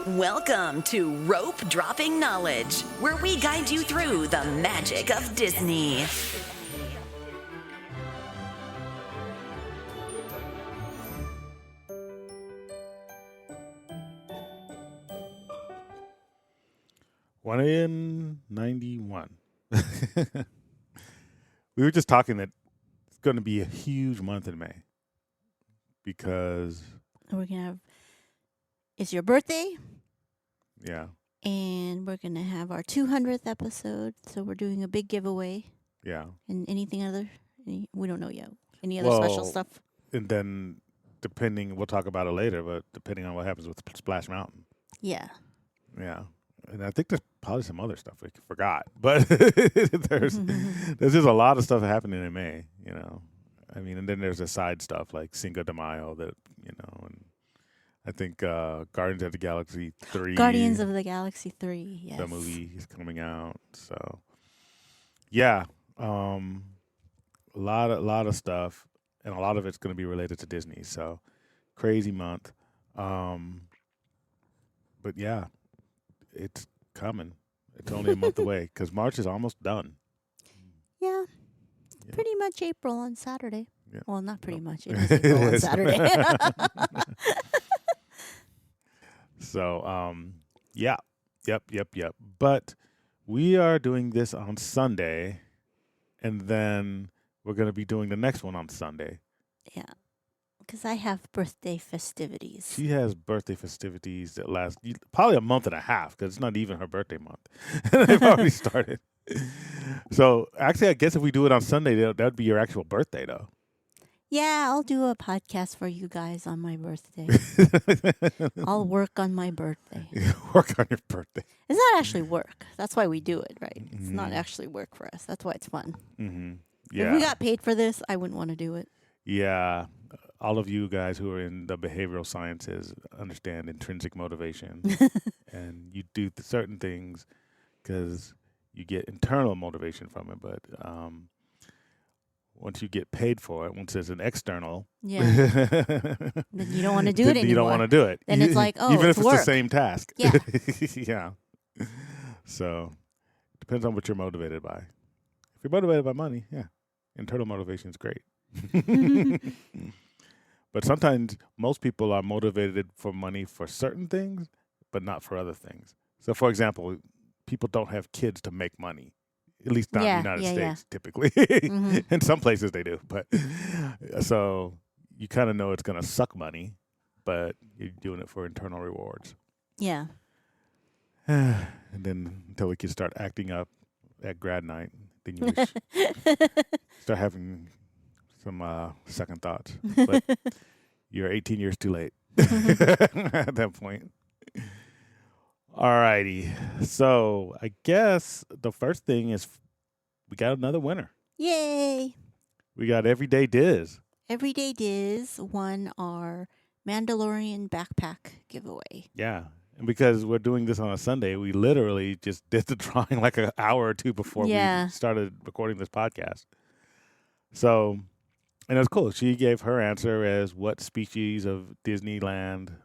Welcome to Rope Dropping Knowledge, where we guide you through the magic of Disney. One in 91. We were just talking that it's going to be a huge month in May because We're gonna have. It's your birthday, yeah, and we're gonna have our 200th episode. So we're doing a big giveaway. yeah. And anything other? We don't know yet. Any other special stuff? And then depending, we'll talk about it later, but depending on what happens with Splash Mountain. Yeah. Yeah. And I think there's probably some other stuff we forgot, but there's just a lot of stuff happening in May, you know. I mean, and then there's the side stuff like Cinco de Mayo that, you know, and I think Guardians of the Galaxy 3. Guardians of the Galaxy 3, yes. The movie is coming out. So, yeah, a lot of stuff, and a lot of it's going to be related to Disney. So, crazy month. But yeah, it's coming. It's only a month away because March is almost done. Yeah. Yeah. Pretty much April on Saturday. Yeah. Well, not pretty much. It is April on Saturday. So, yeah, yep. But we are doing this on Sunday, and then we're going to be doing the next one on Sunday. Yeah. Because I have birthday festivities. She has birthday festivities that last probably a month and a half because it's not even her birthday month. They've already started. So, actually, I guess if we do it on Sunday, that would be your actual birthday, though. Yeah, I'll do a podcast for you guys on my birthday. I'll work on my birthday. Work on your birthday. It's not actually work. That's why we do it, right? It's not actually work for us. That's why it's fun. Mm-hmm. If Yeah. we got paid for this, I wouldn't want to do it. Yeah. All of you guys who are in the behavioral sciences understand intrinsic motivation. And you do certain things because you get internal motivation from it. But once you get paid for it, once it's an external, Yeah. Then you don't want to do it anymore. You don't want to do it. Then it's like, oh, even it's if it's work. the same task. Yeah. Yeah. So depends on what you're motivated by. If you're motivated by money, yeah, internal motivation is great. But sometimes most people are motivated for money for certain things, but not for other things. So, for example, people don't have kids to make money. At least not in the United States, typically. In some places they do. But so you kind of know it's going to suck money, but you're doing it for internal rewards. Yeah. And then until the kids start acting up at grad night, then you start having some second thoughts. But you're 18 years too late at that point. All righty. So I guess the first thing is we got another winner. Yay. We got Everyday Diz. Everyday Diz won our Mandalorian backpack giveaway. Yeah. And because we're doing this on a Sunday, we literally just did the drawing like an hour or two before we started recording this podcast. So, and it was cool. She gave her answer as what species of Disneyland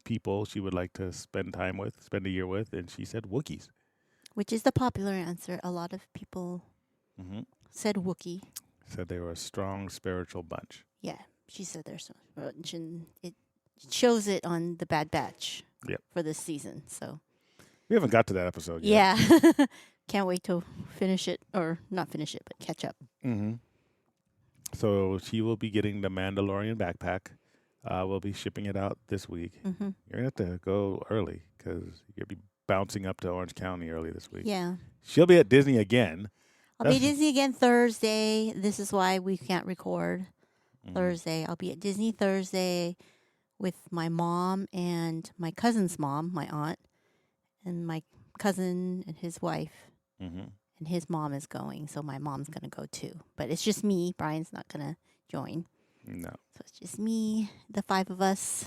people she would like to spend a year with, and she said Wookiees. Which is the popular answer. A lot of people said Wookiee. Said they were a strong spiritual bunch. Yeah, she said they're so bunch, and it shows it on the Bad Batch for this season. So we haven't got to that episode yet. Yeah. Can't wait to finish it, or not finish it, but catch up. Mm-hmm. So she will be getting the Mandalorian backpack. We'll be shipping it out this week. Mm-hmm. You're going to have to go early because you'll be bouncing up to Orange County early this week. Yeah. She'll be at Disney again. I'll be at Disney again Thursday. This is why we can't record Thursday. I'll be at Disney Thursday with my mom and my cousin's mom, my aunt, and my cousin and his wife. Mm-hmm. And his mom is going, so my mom's going to go too. But it's just me. Brian's not going to join. No. So it's just me, the five of us.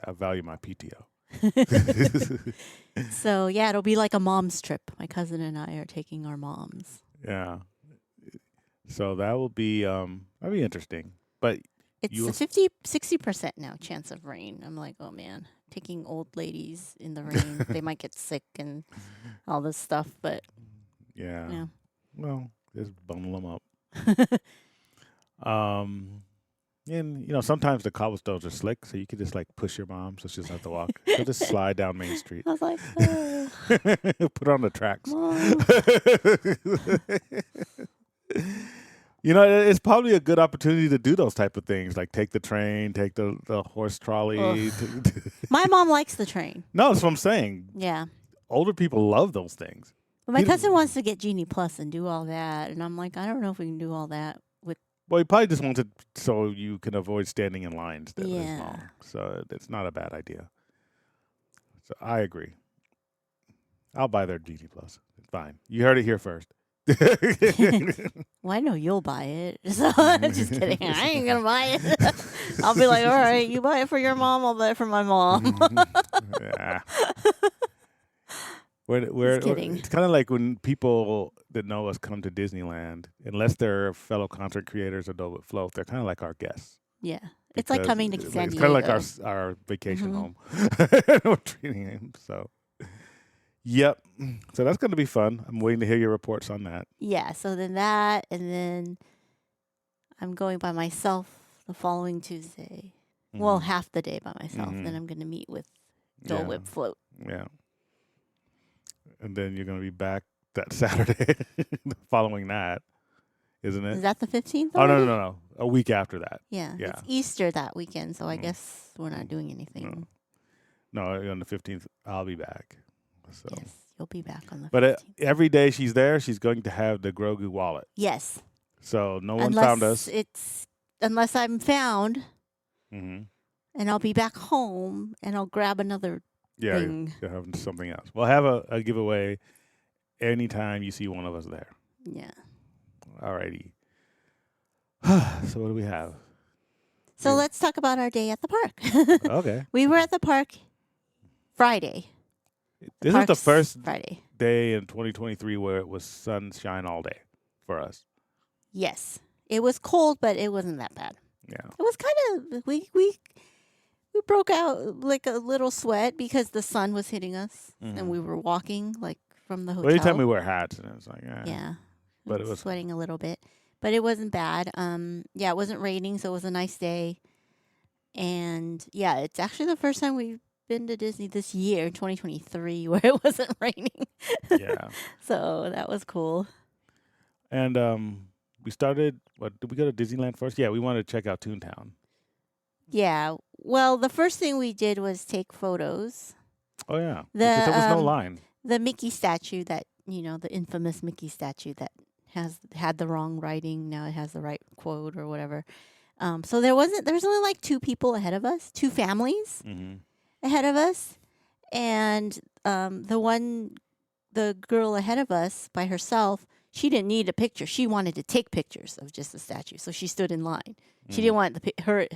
I value my PTO. So, yeah, it'll be like a mom's trip. My cousin and I are taking our moms. Yeah. So that will be that'll be interesting. But It's You'll a 50-60% now chance of rain. I'm like, oh man, taking old ladies in the rain, they might get sick and all this stuff. But yeah. yeah, Well, just bundle them up. And sometimes the cobblestones are slick, so you could just like push your mom, so she doesn't have to walk. She'll just slide down Main Street. I was like, Put her on the tracks. Mom. It's probably a good opportunity to do those type of things, like take the train, take the horse trolley. My mom likes the train. No, that's what I'm saying. Yeah. Older people love those things. But my cousin wants to get Genie Plus and do all that. And I'm like, I don't know if we can do all that with. Well, he probably just wants it so you can avoid standing in lines that Yeah. as long. So it's not a bad idea. So I agree. I'll buy their Genie Plus. It's fine. You heard it here first. Well, I know you'll buy it. So just kidding. I ain't going to buy it. I'll be like, all right, you buy it for your mom. I'll buy it for my mom. Yeah. We're kidding. It's kind of like when people that know us come to Disneyland, unless they're fellow content creators or know what float, they're kind of like our guests. Yeah. It's like coming to San Diego. It's kind of like our vacation home. We're treating him so. Yep. So that's going to be fun. I'm waiting to hear your reports on that. Yeah. So then that, and then I'm going by myself the following Tuesday. Well, half the day by myself. Then I'm going to meet with Dole Whip Float. Yeah. And then you're going to be back that Saturday following that, isn't it? Is that the 15th? Oh, no. A week after that. Yeah. Yeah. It's Easter that weekend, so I guess we're not doing anything. No, on the 15th, I'll be back. So. Yes, you'll be back on the 15th. But every day she's there, she's going to have the Grogu wallet. Yes. So no one found us. Unless I'm found, Mm-hmm. and I'll be back home, and I'll grab another thing. You'll have something else. We'll have a giveaway anytime you see one of us there. Yeah. Alrighty. So what do we have? So let's talk about our day at the park. Okay. We were at the park Friday. This is the first Friday. day in 2023 where it was sunshine all day for us. Yes. It was cold, but it wasn't that bad. Yeah. It was kind of we broke out like a little sweat because the sun was hitting us and we were walking like from the hotel. Well, anytime we wear hats, and it's like, yeah. But it was sweating a little bit. But it wasn't bad. Yeah, it wasn't raining, so it was a nice day. And yeah, it's actually the first time we've been to Disney this year, 2023, where it wasn't raining. Yeah. So that was cool. And we started. What did we go to Disneyland first? Yeah, we wanted to check out Toontown. Yeah. Well, the first thing we did was take photos. Oh yeah, because there was no line. The Mickey statue that the infamous Mickey statue that had the wrong writing. Now it has the right quote or whatever. So there was only like two people ahead of us, two families ahead of us, and the girl ahead of us by herself, she didn't need a picture. She wanted to take pictures of just the statue, so she stood in line. She didn't want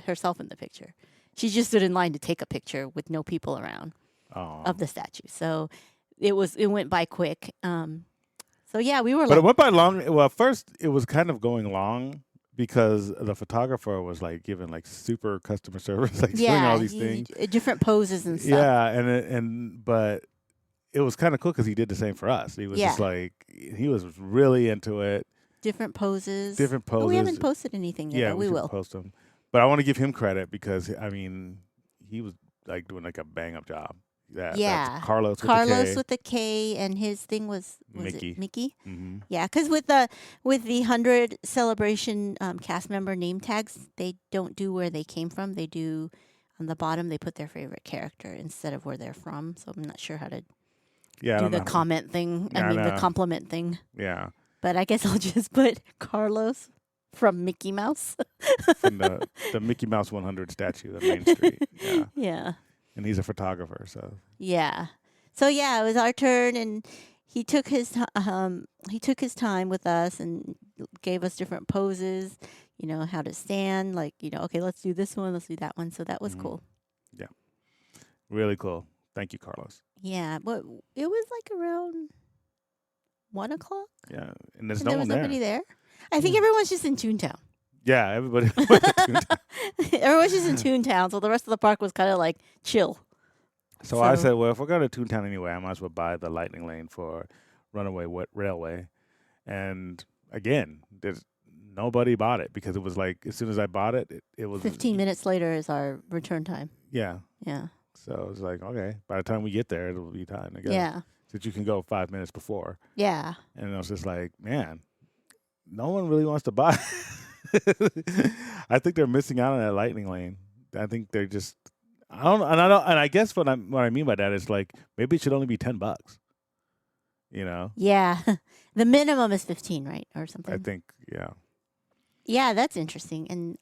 herself in the picture. She just stood in line to take a picture with no people around of the statue. So it went by quick. So yeah, we were. But it went by long. Well, first it was kind of going long because the photographer was like giving like super customer service, like doing all these things, different poses and stuff. Yeah, but it was kind of cool because he did the same for us. He was just like he was really into it. Different poses. Oh, we haven't posted anything yet, but we will post them. But I want to give him credit because he was like doing like a bang up job. That's Carlos with the K, and his thing was Mickey. it Mickey? Mm-hmm. Yeah, because with the 100 celebration cast member name tags, they don't do where they came from. They do on the bottom. They put their favorite character instead of where they're from. So I'm not sure how to do the comment thing. The compliment thing. Yeah. But I guess I'll just put Carlos from Mickey Mouse. From the Mickey Mouse 100 statue on Main Street. Yeah. Yeah. And he's a photographer, so. Yeah. So yeah, it was our turn, and he took his time with us and gave us different poses, how to stand, like, okay, let's do this one, let's do that one. So that was cool. Yeah. Really cool. Thank you, Carlos. Yeah, but it was like around 1:00. Yeah, and there's There was no one nobody there. I think everyone's just in Toontown. Yeah, everybody went to Toontown. Everyone's just in Toontown, so the rest of the park was kind of like chill. So I said, well, if we're going to Toontown anyway, I might as well buy the Lightning Lane for Runaway Railway. And again, nobody bought it because it was like as soon as I bought it, it was 15 minutes later is our return time. Yeah. Yeah. So it was like, okay, by the time we get there, it'll be time to go. Yeah. Since you can go 5 minutes before. Yeah. And I was just like, man, no one really wants to buy. I think they're missing out on that Lightning Lane. I think they're just, and I guess what I mean by that is like maybe it should only be $10. You know? Yeah. The minimum is 15, right, or something. I think, yeah. Yeah, that's interesting. And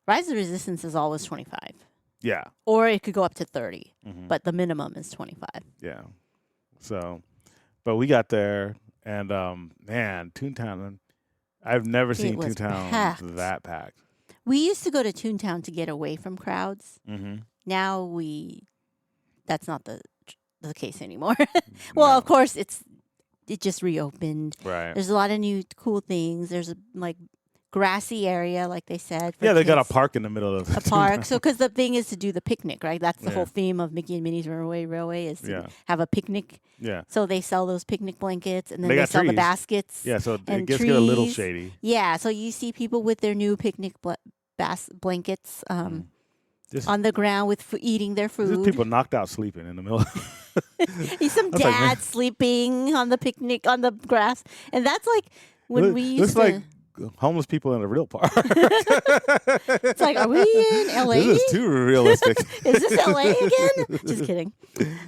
Rise of Resistance is always 25. Yeah. Or it could go up to 30, Mm-hmm. but the minimum is 25. Yeah. So, but we got there, and man, Toontown. I've never seen was Toontown packed. that packed. We used to go to Toontown to get away from crowds. Mm-hmm. Now that's not the case anymore. Well, No. of course, it just reopened. Right. There's a lot of new cool things. There's a grassy area, like they said. For Yeah, they got a kids. park in the middle of A park. So, because the thing is to do the picnic, right? That's the Yeah. whole theme of Mickey and Minnie's Runaway Railway is to Yeah. have a picnic. Yeah. So they sell those picnic blankets, and then They they got sell the trees. baskets. Yeah, so and it gets get a little trees. shady. Yeah, so you see people with their new picnic blankets Just, on the ground with eating their just food. people knocked out sleeping in the middle. You some was like, man. dad sleeping on the picnic on the grass, and that's like when we used looks to. like homeless people in a real park. It's like, are we in LA? This is too realistic. Is this LA again? Just kidding.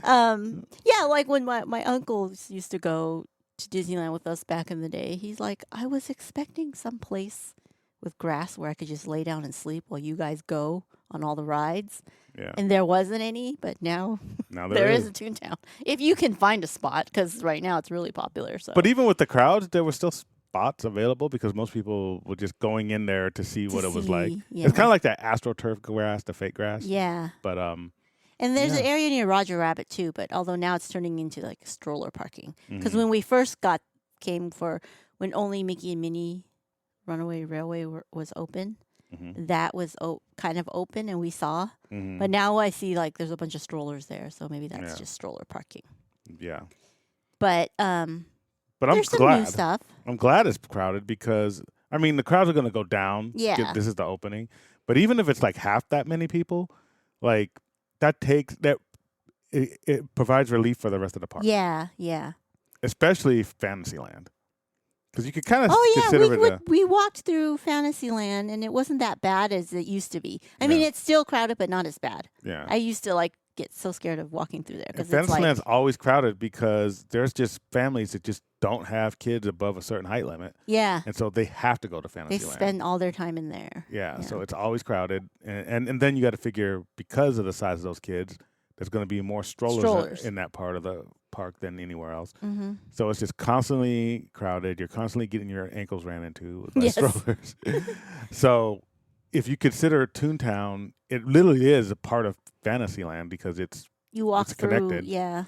Yeah, like when my uncles used to go to Disneyland with us back in the day, he's like, I was expecting some place with grass where I could just lay down and sleep while you guys go on all the rides. Yeah. And there wasn't any, but now Now there is a Toontown. If you can find a spot, because right now it's really popular. So. But even with the crowds, there were still spots available because most people were just going in there to see what it was like. Yeah. It's kind of like that AstroTurf grass, the fake grass. Yeah. But And there's Yeah. an area near Roger Rabbit too, but although now it's turning into like stroller parking. Because Mhm. when we first when only Mickey and Minnie Runaway Railway was open, Mhm. that was kind of open and we saw. Mhm. But now I see like there's a bunch of strollers there, so maybe that's Yeah. just stroller parking. yeah. But But I'm there's some new glad. stuff. I'm glad it's crowded because I mean the crowds are going to go down. Yeah. This is the opening. But even if it's like half that many people, like it provides relief for the rest of the park. Yeah, yeah. Especially Fantasyland. Because you could kind of Oh yeah, consider we walked through Fantasyland and it wasn't that bad as it used to be. I mean, Yeah. it's still crowded, but not as bad. yeah. I used to get so scared of walking through there And because it's like Fantasyland's always crowded because there's just families that just don't have kids above a certain height limit, yeah, and so they have to go to they Fantasyland. spend all their time in there. Yeah, Yeah. so it's always crowded, and then you got to figure because of the size of those kids, there's going to be more strollers in that part of the park than anywhere else. Mm-hmm. So it's just constantly crowded. You're constantly getting your ankles ran into by Yes. strollers. So if you consider Toontown, it literally is a part of Fantasyland because it's You walk It's through, connected. yeah,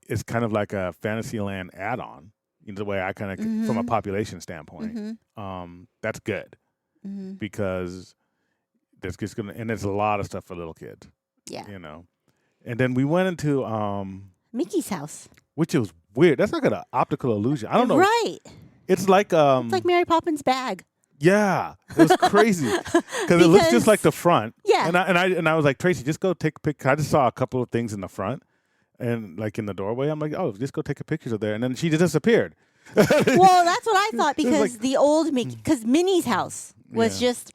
it's kind of like a Fantasyland add-on. You know, the way I kind of from a Mhm. population standpoint, mm-hmm. that's good Mm-hmm. because there's just gonna and there's a lot of stuff for little kids. Yeah, You know, and then we went into Mickey's house, which was weird. That's like an optical illusion. I don't know. right? It's like It's like Mary Poppins' bag. yeah, it was crazy because it looks just Because- like the front. Yeah, And I was like, Tracy, just go take a picture. I just saw a couple of things in the front and like in the doorway. I'm like, oh, just go take a picture of there. And then she just disappeared. well, that's what I thought It was because like- the old Mickey, because Minnie's house was Yeah. just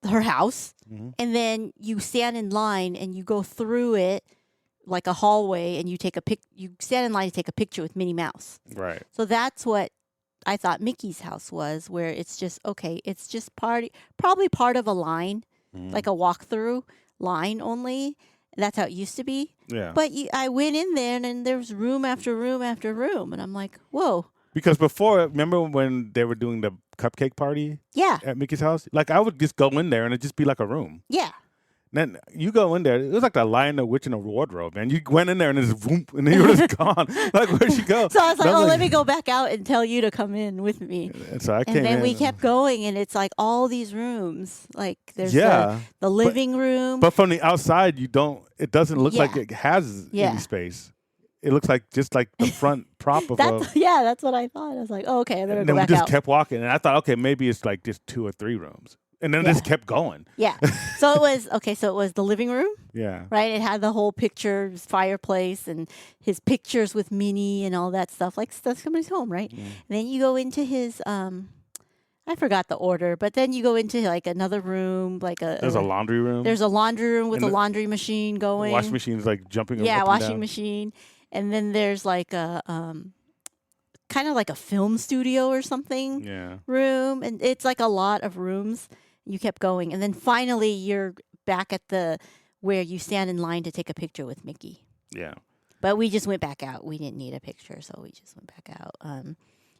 her house, Mhm. and then you stand in line and you go through it like a hallway, and you stand in line to take a picture with Minnie Mouse. Right. So that's what I thought Mickey's house was, where it's just okay. It's just probably part of a line, Mhm. like a walkthrough line only. That's how it used to be. Yeah. But I went in there and there was room after room after room, and I'm like, whoa, Because before, remember when they were doing the cupcake party yeah, at Mickey's house? Like I would just go in there and it'd just be like a room. yeah, Then you go in there. It was like the Lion, the Witch, and the Wardrobe, man. You went in there and it's boom, and then you were just gone. Like, where'd she go? So I was like, And I'm let me go back out and tell you to come in with me. And so I came And then in. we kept going, and it's like all these rooms. Like there's Yeah, the living room. But from the outside, you don't. It doesn't look like Yeah. it has Yeah. any space. It looks like just like the front prop of a. That's what I thought. I was like, oh, okay, I better And go then we back just out. kept walking, and I thought, okay, maybe it's like just 2 or 3 rooms, and then it just kept going. Yeah. So it was So it was the living room, Yeah. right? It had the whole pictures, fireplace, and his pictures with Minnie and all that stuff. Like that's somebody's home, right? Mm. And then you go into his I forgot the order, but then you go into like another room, like There's a laundry room. There's a laundry room with And a the laundry machine going. Washing machine's like jumping. Yeah, up and washing down. machine. And then there's like a kind of like a film studio or something Yeah. room, and it's like a lot of rooms. You kept going, and then finally you're back at the where you stand in line to take a picture with Mickey. Yeah. But we just went back out. We didn't need a picture, so we just went back out.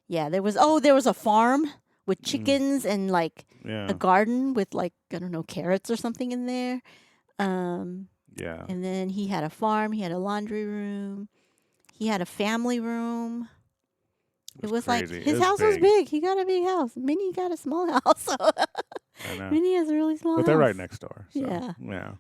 Yeah, there was a farm with chickens and like Yeah. a garden with like I don't know carrots or something in there. Yeah. And then he had a farm. He had a laundry room. He had a family room. It was like crazy. It his was house was big. big. He got a big house. Minnie got a small house. I know. Minnie has a really small But house. they're right next door. So, Yeah. Yeah.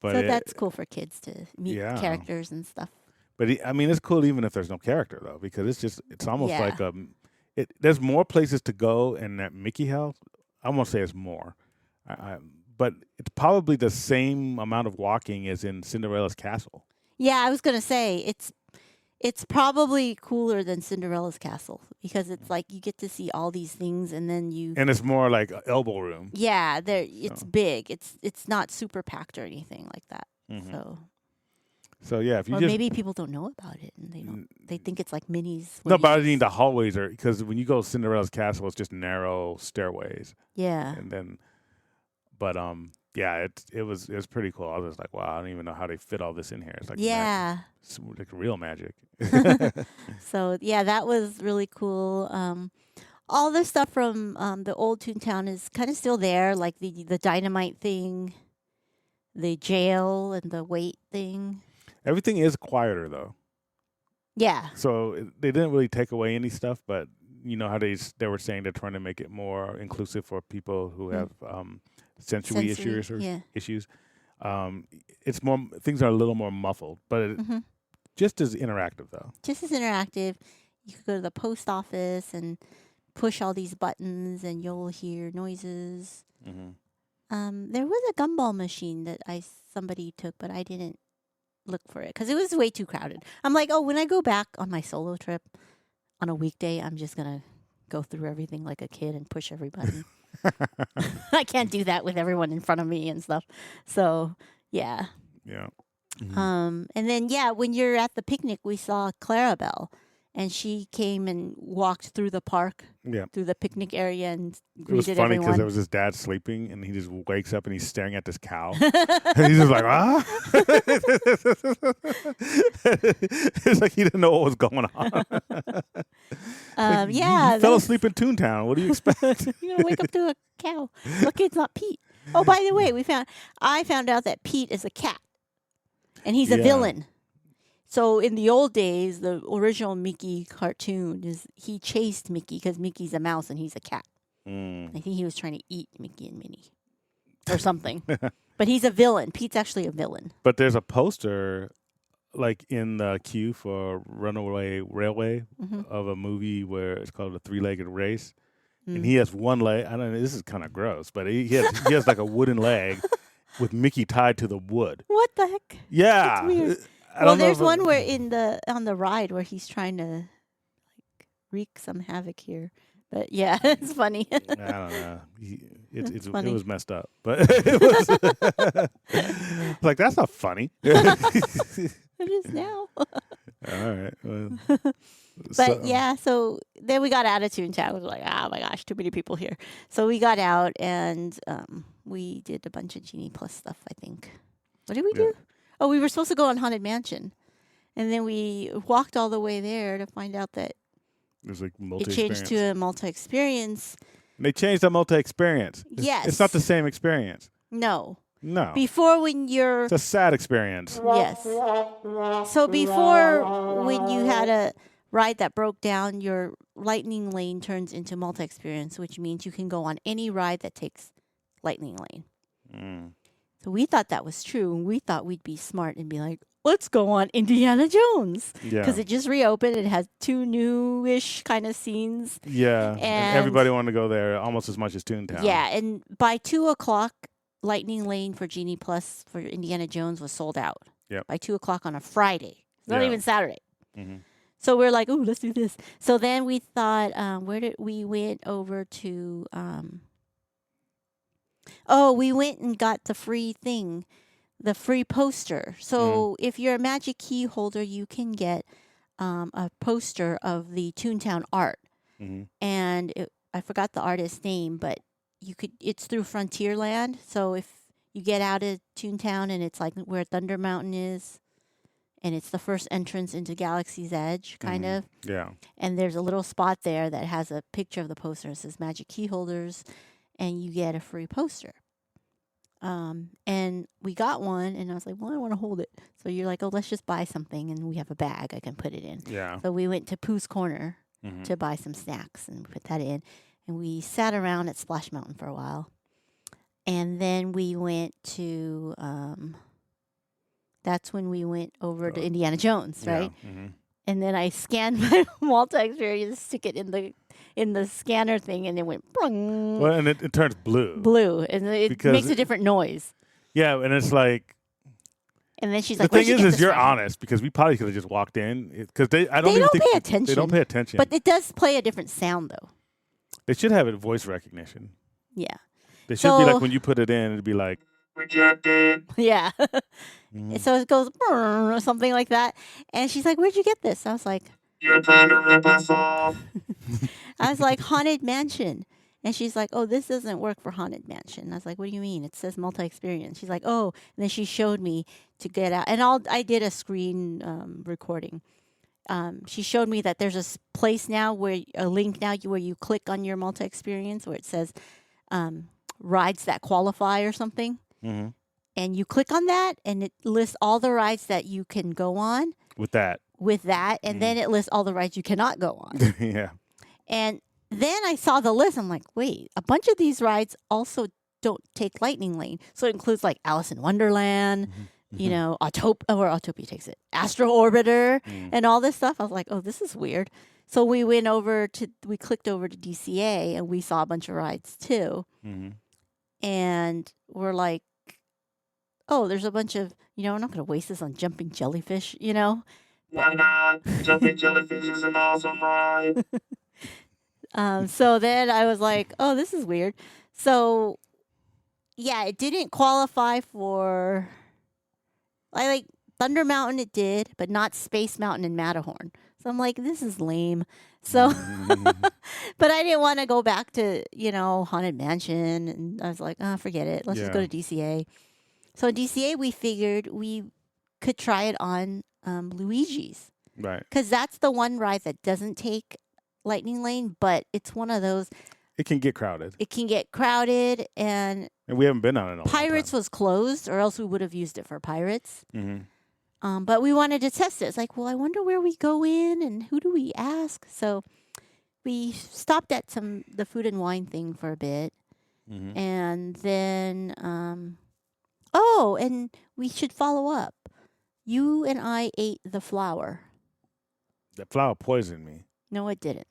But So that's cool for kids to meet Yeah. characters and stuff. But I mean, it's cool even if there's no character though, because it's almost Yeah. like there's more places to go in that Mickey house. I won't say it's more, but it's probably the same amount of walking as in Cinderella's castle. Yeah, I was gonna say it's probably cooler than Cinderella's castle because it's like you get to see all these things and then you And it's more like elbow room. yeah, it's So. big. It's not super packed or anything like that. Mhm. So yeah, if you Or just maybe people don't know about it and they think it's like Minnie's. no, but I mean the hallways are because when you go to Cinderella's castle, it's just narrow stairways, Yeah. and then, but yeah, it was pretty cool. I was just like, wow, I don't even know how they fit all this in here. It's like Yeah. it's like real magic. So yeah, that was really cool. All the stuff from the old Toontown is kind of still there, like the dynamite thing, the jail, and the weight thing. Everything is quieter though. Yeah. So they didn't really take away any stuff, but you know how they were saying they're trying to make it more inclusive for people who have sensory issues or yeah. issues. It's more things are a little more muffled, but just as interactive though. Just as interactive. You could go to the post office and push all these buttons, and you'll hear noises. There was a gumball machine that somebody took, but I didn't look for it because it was way too crowded. I'm like, oh, when I go back on my solo trip on a weekday, I'm just gonna go through everything like a kid and push every button. I can't do that with everyone in front of me and stuff. So yeah. Yeah. And then when you're at the picnic, we saw Clarabelle, and she came and walked through the park, through the picnic area, and It was greeted funny everyone. because there was his dad sleeping, and he just wakes up and he's staring at this cow, and he's just like, ah. It's like he didn't know what was going on. Like, you fell asleep in Toontown. What do you expect? You're gonna wake up to a cow. Lucky it's not Pete. Oh, by the way, I found out that Pete is a cat, and he's a villain. So in the old days, the original Mickey cartoon he chased Mickey because Mickey's a mouse and he's a cat. I think he was trying to eat Mickey and Minnie or something. But he's a villain. Pete's actually a villain. But there's a poster, like in the queue for Runaway Railway of a movie where it's called A Three-Legged Race, and he has one leg. I don't know. This is kind of gross, but he has like a wooden leg with Mickey tied to the wood. What the heck? Yeah. That's weird. Well, there's one where on the ride where he's trying to like wreak some havoc here. But yeah, it's funny. I don't know. It funny. was messed up, but it was like that's not funny. It is now. All right. Well, But so then we got out of Toontown. We were like, oh my gosh, too many people here. So we got out and we did a bunch of Genie Plus stuff, I think. What did we do? Oh, we were supposed to go on Haunted Mansion. And then we walked all the way there to find out that There's like it changed to a multi-experience. They changed the multi-experience. Yes. It's not the same experience. No. No. Before when you're It's a sad experience. yes. So before when you had a ride that broke down, your lightning lane turns into multi-experience, which means you can go on any ride that takes lightning lane. Mm. So we thought that was true, and we thought we'd be smart and be like, let's go on Indiana Jones. Yeah. Because it just reopened. It has 2 newish kind of scenes. Yeah. And everybody wanted to go there almost as much as Toontown. yeah, and by 2 o'clock, Lightning Lane for Genie Plus for Indiana Jones was sold out. Yep. By 2 o'clock on a Friday. It's not Yeah. even Saturday. Mm-hmm. So we're like, oh, let's do this. So then we thought, we went over to, we went and got the free thing, the free poster. So if you're a Magic Key holder, you can get a poster of the Toontown art. Mm-hmm. And I forgot the artist's name, but it's through Frontierland. So if you get out of Toontown and it's like where Thunder Mountain is, and it's the first entrance into Galaxy's Edge, kind of. Yeah. And there's a little spot there that has a picture of the poster. It says Magic Key Holders, and you get a free poster. And we got one, and I was like, well, I want to hold it. So you're like, oh, let's just buy something, and we have a bag I can put it in. Yeah. So we went to Pooh's Corner Mm-hmm. to buy some snacks and put that in. And we sat around at Splash Mountain for a while. And then we went to, that's when we went over to Indiana Jones, right? Yeah. Mm-hmm. And then I scanned my multi-experience, stick it in the scanner thing, and it went brung, Well, and it turns blue. blue, and it Because makes a different noise. Yeah, and it's like And then she's the like, thing "Where'd you get is this you're from?" honest because we probably could have just walked in because they They don't pay attention. They don't pay attention, But it does play a different sound, though. they should have it voice recognition. Yeah. They should be like So- when you put it in, it'd be like Yeah. mhm. So it goes "Brrr," or something like that. And she's like, "Where'd you get this?" I was like, You're trying to rip us off. I was like, Haunted Mansion. And she's like, oh, this doesn't work for Haunted Mansion. And I was like, what do you mean? It says multi-experience. She's like, oh. And then she showed me to get out. And I did a screen recording. She showed me that there's a place now a link now where you click on your multi-experience where it says rides that qualify or something. Mhm. And you click on that and it lists all the rides that you can go on with that. with that. And then it lists all the rides you cannot go on. Yeah. And then I saw the list. I'm like, wait, a bunch of these rides also don't take Lightning Lane. So it includes like Alice in Wonderland, you know, Autopia takes it, Astro Orbiter, and all this stuff. I was like, oh, this is weird. So we clicked over to DCA and we saw a bunch of rides too. Mhm. And we're like, oh, there's a bunch of, we're not going to waste this on jumping jellyfish, Why not? Jumping jellyfish is an awesome ride. So then I was like, oh, this is weird. So, yeah, it didn't qualify for, like Thunder Mountain it did, but not Space Mountain and Matterhorn. So I'm like, this is lame. So, but I didn't want to go back to, Haunted Mansion. And I was like, forget it. Let's just go Yeah. to DCA. So DCA, we figured we could try it on Luigi's. Right. Because that's the one ride that doesn't take Lightning Lane, but it's one of those. It can get crowded, It can get crowded, and and we haven't been on it. In a long Pirates was closed, or else we would have used it for Pirates. time. But we wanted to test it. It's like, well, I wonder where we go in and who do we ask? So we stopped at the food and wine thing for a bit, Mhm. and then and we should follow up. You and I ate the flower. That flower poisoned me. No, it didn't.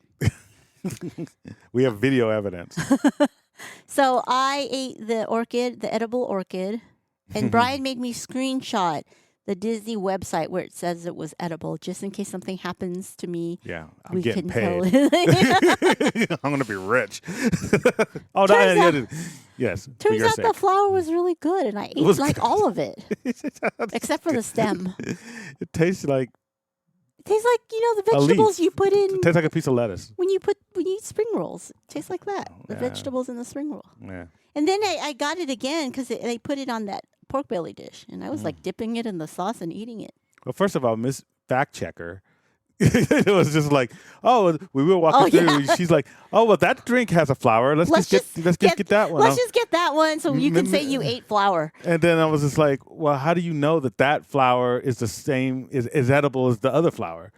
We have video evidence. So I ate the edible orchid, and Brian made me screenshot the Disney website where it says it was edible, just in case something happens to me. Yeah, I'm We getting can paid. tell. I'm gonna be rich. Oh, Turns out- yes. for Turns your out the sake. flower was really good, and I ate was like good. all of it, except for the stem. It tastes like It tastes like the A leaf. vegetables you put in it tastes like a piece of lettuce. when you eat spring rolls. It tastes like that. The Yeah. vegetables in the spring roll. Yeah. And then I got it again because they put it on that pork belly dish, and I was like dipping it in the sauce and eating it. Well, first of all, Miss Fact Checker It was just like, oh, we were walking through. yeah. She's like, oh, well, that drink has a flower. Let's just get that one. Let's just get that one so you can say you ate flour. And then I was just like, well, how do you know that flower is the same, is edible as the other flower?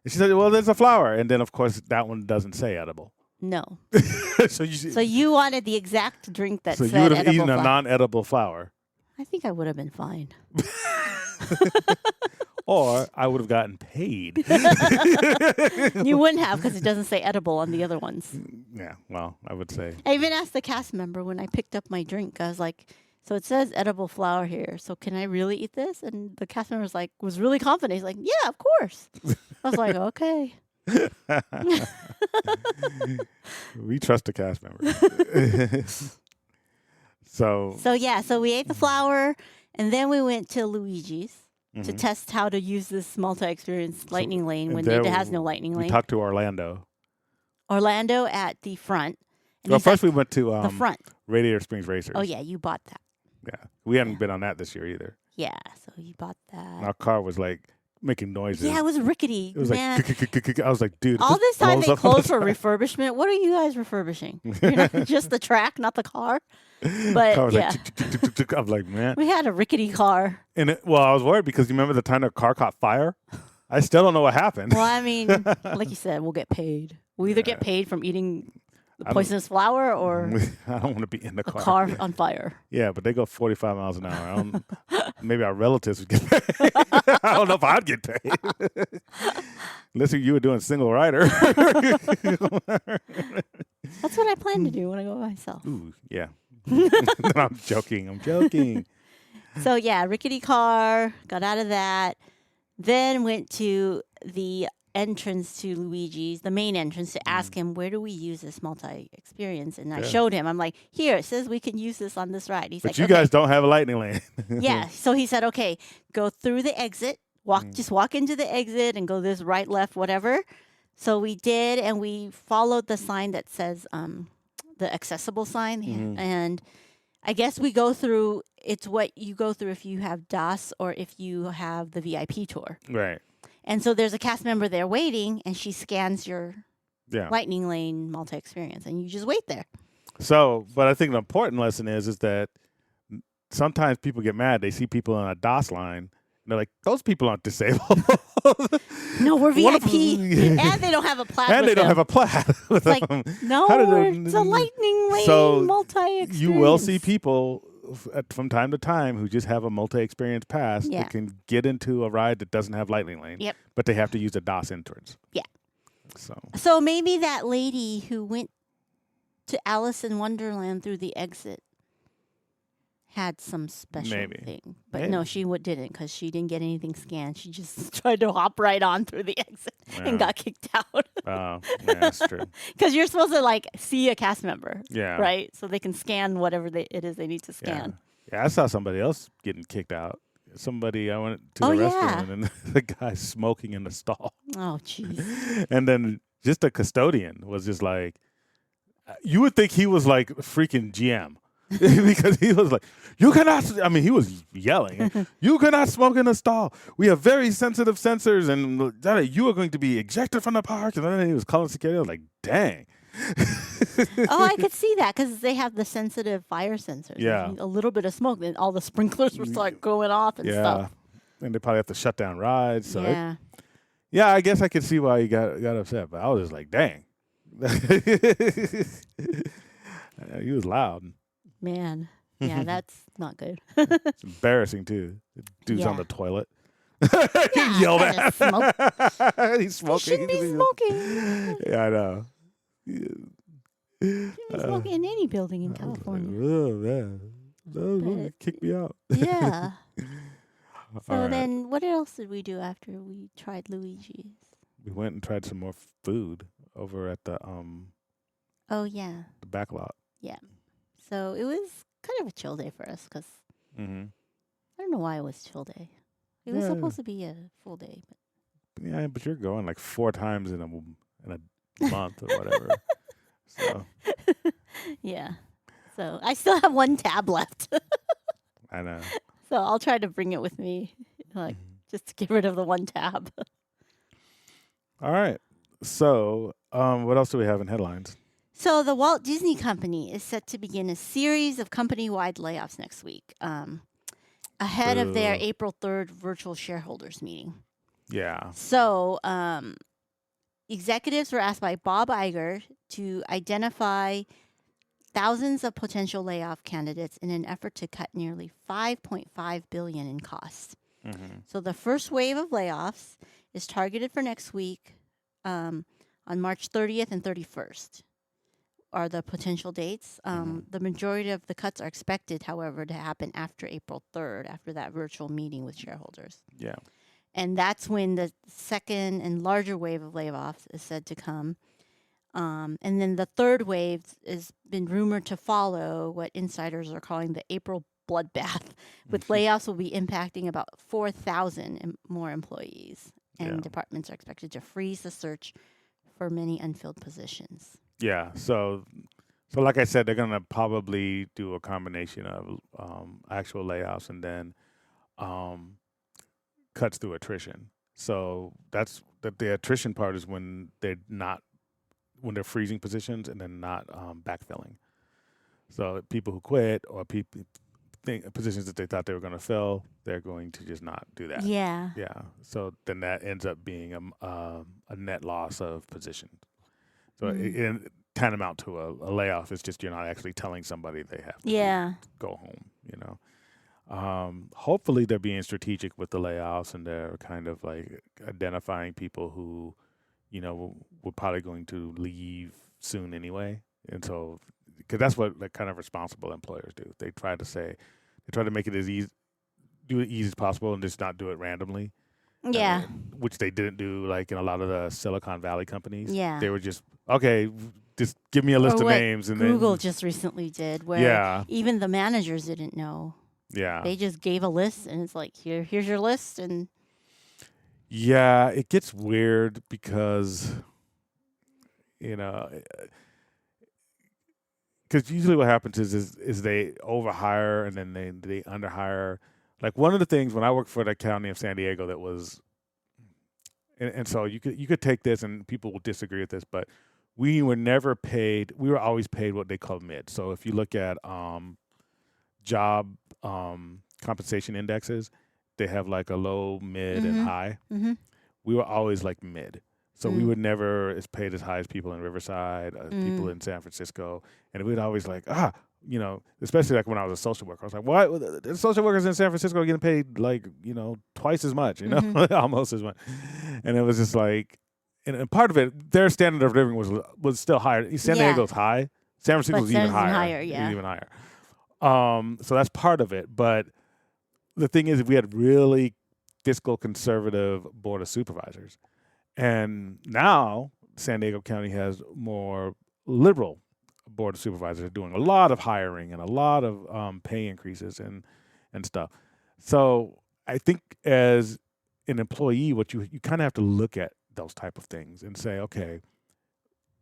And she said, well, there's a flower. And then, of course, that one doesn't say edible. No. So you wanted the exact drink that so said you would have edible eaten flour. a non-edible flower. I think I would have been fine. Or I would have gotten paid. You wouldn't have because it doesn't say edible on the other ones. Yeah, well, I would say. I even asked the cast member when I picked up my drink. I was like, so it says edible flour here. So can I really eat this? And the cast member was really confident. He's like, yeah, of course. I was like, okay. We trust the cast member. So we ate the flour and then we went to Luigi's to test how to use this multi-experience lightning lane when it has no lightning lane. We talked to Orlando at the front. And well, he's first like, we went to the front. Radiator Springs Racers. Oh, yeah, you bought that. Yeah. We hadn't been on that this year either. Yeah, so you bought that. Our car was like making noises. Yeah, it was rickety. It was man. like, I was like, dude. All this time blows they up on closed the for side. refurbishment. What are you guys refurbishing? Just the track, not the car? But Car was yeah, like, I'm like, man. we had a rickety car. And I was worried because you remember the time the car caught fire? I still don't know what happened. Well, I mean, like you said, we'll get paid. We'll either get paid from eating the poisonous flower or I don't want to be in the a car. car on fire. Yeah, but they go 45 miles an hour. Maybe our relatives would get paid. I don't know if I'd get paid. Unless you were doing single rider. That's what I plan to do when I go by myself. Ooh, yeah. I'm joking. So yeah, rickety car, got out of that, then went to the entrance to Luigi's, the main entrance, to ask him, where do we use this multi-experience? And I showed him, I'm like, here, it says we can use this on this ride. He's But like, you guys don't have a lightning lane. yeah. So he said, okay, go through the exit, just walk into the exit and go this right, left, whatever. So we did, and we followed the sign that says the accessible sign. And I guess we go through, it's what you go through if you have DAS or if you have the VIP tour. Right. And so there's a cast member there waiting, and she scans your Yeah. lightning lane multi-experience, and you just wait there. So, but I think the important lesson is that sometimes people get mad. They see people on a DOS line. And they're like, those people aren't disabled. No, we're What VIP, if- and they don't have a plaque. And with they don't them. have a plaque. with Like, them. no, How did it's a lightning lane So multi-experience. You will see people from time to time who just have a multi-experience pass Yeah. that can get into a ride that doesn't have lightning lane. Yep. But they have to use a DOS entrance. Yeah. So So maybe that lady who went to Alice in Wonderland through the exit had some special Maybe. thing. But Maybe. no, she didn't, because she didn't get anything scanned. She just tried to hop right on through the exit Yeah. and got kicked out. yeah, that's true. Because you're supposed to like see a cast member, Yeah. right? So they can scan whatever it is they need to Yeah. scan. Yeah, I saw somebody else getting kicked out. I went to Oh, the yeah. restaurant and the guy smoking in the stall. Oh, jeez. And then just the custodian was just like, you would think he was like freaking GM. Because he was like, you cannot, I mean, he was yelling, you cannot smoke in the stall. We have very sensitive sensors and you are going to be ejected from the park. And then he was calling security. I was like, dang. Oh, I could see that because they have the sensitive fire sensors. Yeah. A little bit of smoke, then all the sprinklers would start going off and Yeah. stuff. And they probably have to shut down rides. So Yeah. yeah, I guess I could see why he got upset. But I was just like, dang. He was loud. Man. Yeah, that's not good. It's embarrassing too. The dude's on Yeah. the toilet. Yeah, Yelled kinda at. smoke. He's smoking. Shouldn't be smoking. Yeah, I know. Shouldn't be smoking in any building in I was like, California. oh man, no, But- kick me out. Yeah. So All right. then what else did we do after we tried Luigi's? We went and tried some more food over at the Oh, yeah. back lot. So it was kind of a chill day for us because Mm-hmm. I don't know why it was chill day. It was Yeah. supposed to be a full day. But Yeah, but you're going like 4 times in a month or whatever. So yeah. So I still have one tab left. I know. So I'll try to bring it with me, like just to get rid of the one tab. All right. So, what else do we have in headlines? So the Walt Disney Company is set to begin a series of company-wide layoffs next week, ahead of their Boo. April 3rd virtual shareholders meeting. Yeah. So executives were asked by Bob Iger to identify thousands of potential layoff candidates in an effort to cut nearly $5.5 billion in costs. Mm-hmm. So the first wave of layoffs is targeted for next week, on March 30th and 31st. Are the potential dates. The majority of the cuts are expected, however, to happen after April 3rd, after that virtual meeting with shareholders. Yeah. And that's when the second and larger wave of layoffs is said to come. And then the third wave has been rumored to follow what insiders are calling the April bloodbath, with layoffs will be impacting about 4,000 more employees. And Yeah. departments are expected to freeze the search for many unfilled positions. Yeah. So like I said, they're gonna probably do a combination of actual layoffs and then cuts through attrition. So that's the attrition part is when they're freezing positions and then not backfilling. So people who quit or people positions that they thought they were going to fill, they're going to just not do that. Yeah. Yeah. So then that ends up being a net loss of positions. So it tantamount to a layoff. It's just you're not actually telling somebody they have to go home. Hopefully they're being strategic with the layoffs and they're kind of like identifying people who, were probably going to leave soon anyway. And so, because that's what like kind of responsible employers do. They try to make it as easy, do it easy as possible and just not do it randomly. Yeah. Which they didn't do like in a lot of the Silicon Valley companies. Yeah. They were just, okay, just give me a list of names. And Google then, just recently did, where even the managers didn't know. Yeah. They just gave a list and it's like, here's your list. And yeah, it gets weird because, because usually what happens is they overhire and then they underhire. Like one of the things when I worked for the county of San Diego that was, and so you could take this and people will disagree with this, but we were never paid. We were always paid what they call mid. So if you look at job compensation indexes, they have like a low, mid, and high. Mm-hmm. We were always like mid. So we would never as paid as high as people in Riverside, people in San Francisco, and we'd always like especially like when I was a social worker, I was like, what? The social workers in San Francisco are getting paid like twice as much, almost as much, and it was just like, and part of it, their standard of living was still higher. San Diego's high, San Francisco was even higher, even higher. So that's part of it, but the thing is, we had really fiscal conservative board of supervisors. And now San Diego County has more liberal board of supervisors doing a lot of hiring and a lot of pay increases and stuff. So I think as an employee, what you kind of have to look at those type of things and say, okay,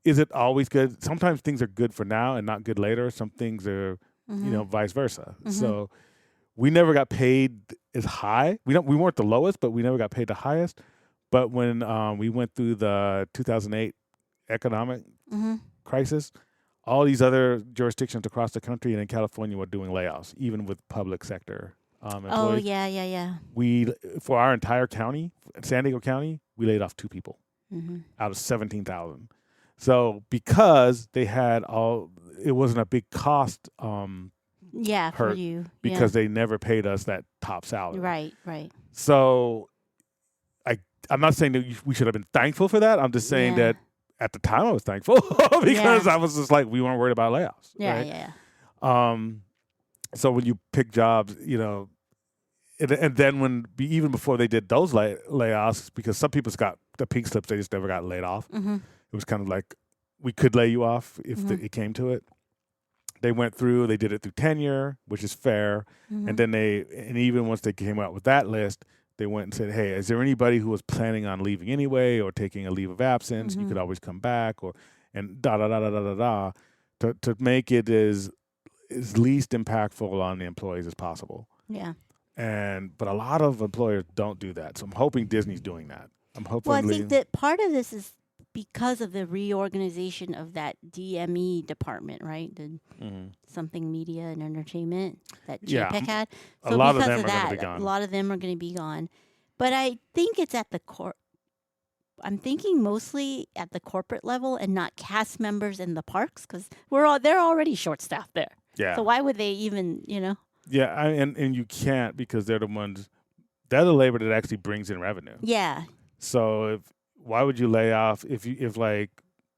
is it always good? Sometimes things are good for now and not good later. Some things are, vice versa. So we never got paid as high. We weren't the lowest, but we never got paid the highest. But when we went through the 2008 economic crisis, all these other jurisdictions across the country and in California were doing layoffs, even with public sector employees. Oh, yeah. For our entire county, San Diego County, we laid off 2 people out of 17,000. So because they had it wasn't a big cost for you. Because they never paid us that top salary. Right. So I'm not saying that we should have been thankful for that. I'm just saying that at the time I was thankful because I was just like, we weren't worried about layoffs. Yeah. So when you pick jobs, and then even before they did those layoffs, because some people's got the pink slips, they just never got laid off. It was kind of like, we could lay you off if it came to it. They went through, they did it through tenure, which is fair. And then even once they came out with that list, they went and said, hey, is there anybody who was planning on leaving anyway or taking a leave of absence? You could always come back and to make it as least impactful on the employees as possible. Yeah. But a lot of employers don't do that. So I'm hoping Disney's doing that. I'm hoping. Well, I think that part of this is because of the reorganization of that DME department, right? The something media and entertainment that Yeah, JPEG had. a So lot of because them of are gonna that, be gone. a lot of them are going to be gone. But I think it's at the I'm thinking mostly at the corporate level and not cast members in the parks because they're already short staffed there. Yeah. So why would they even, Yeah, and you can't because they're the labor that actually brings in revenue. Yeah. So why would you lay off if like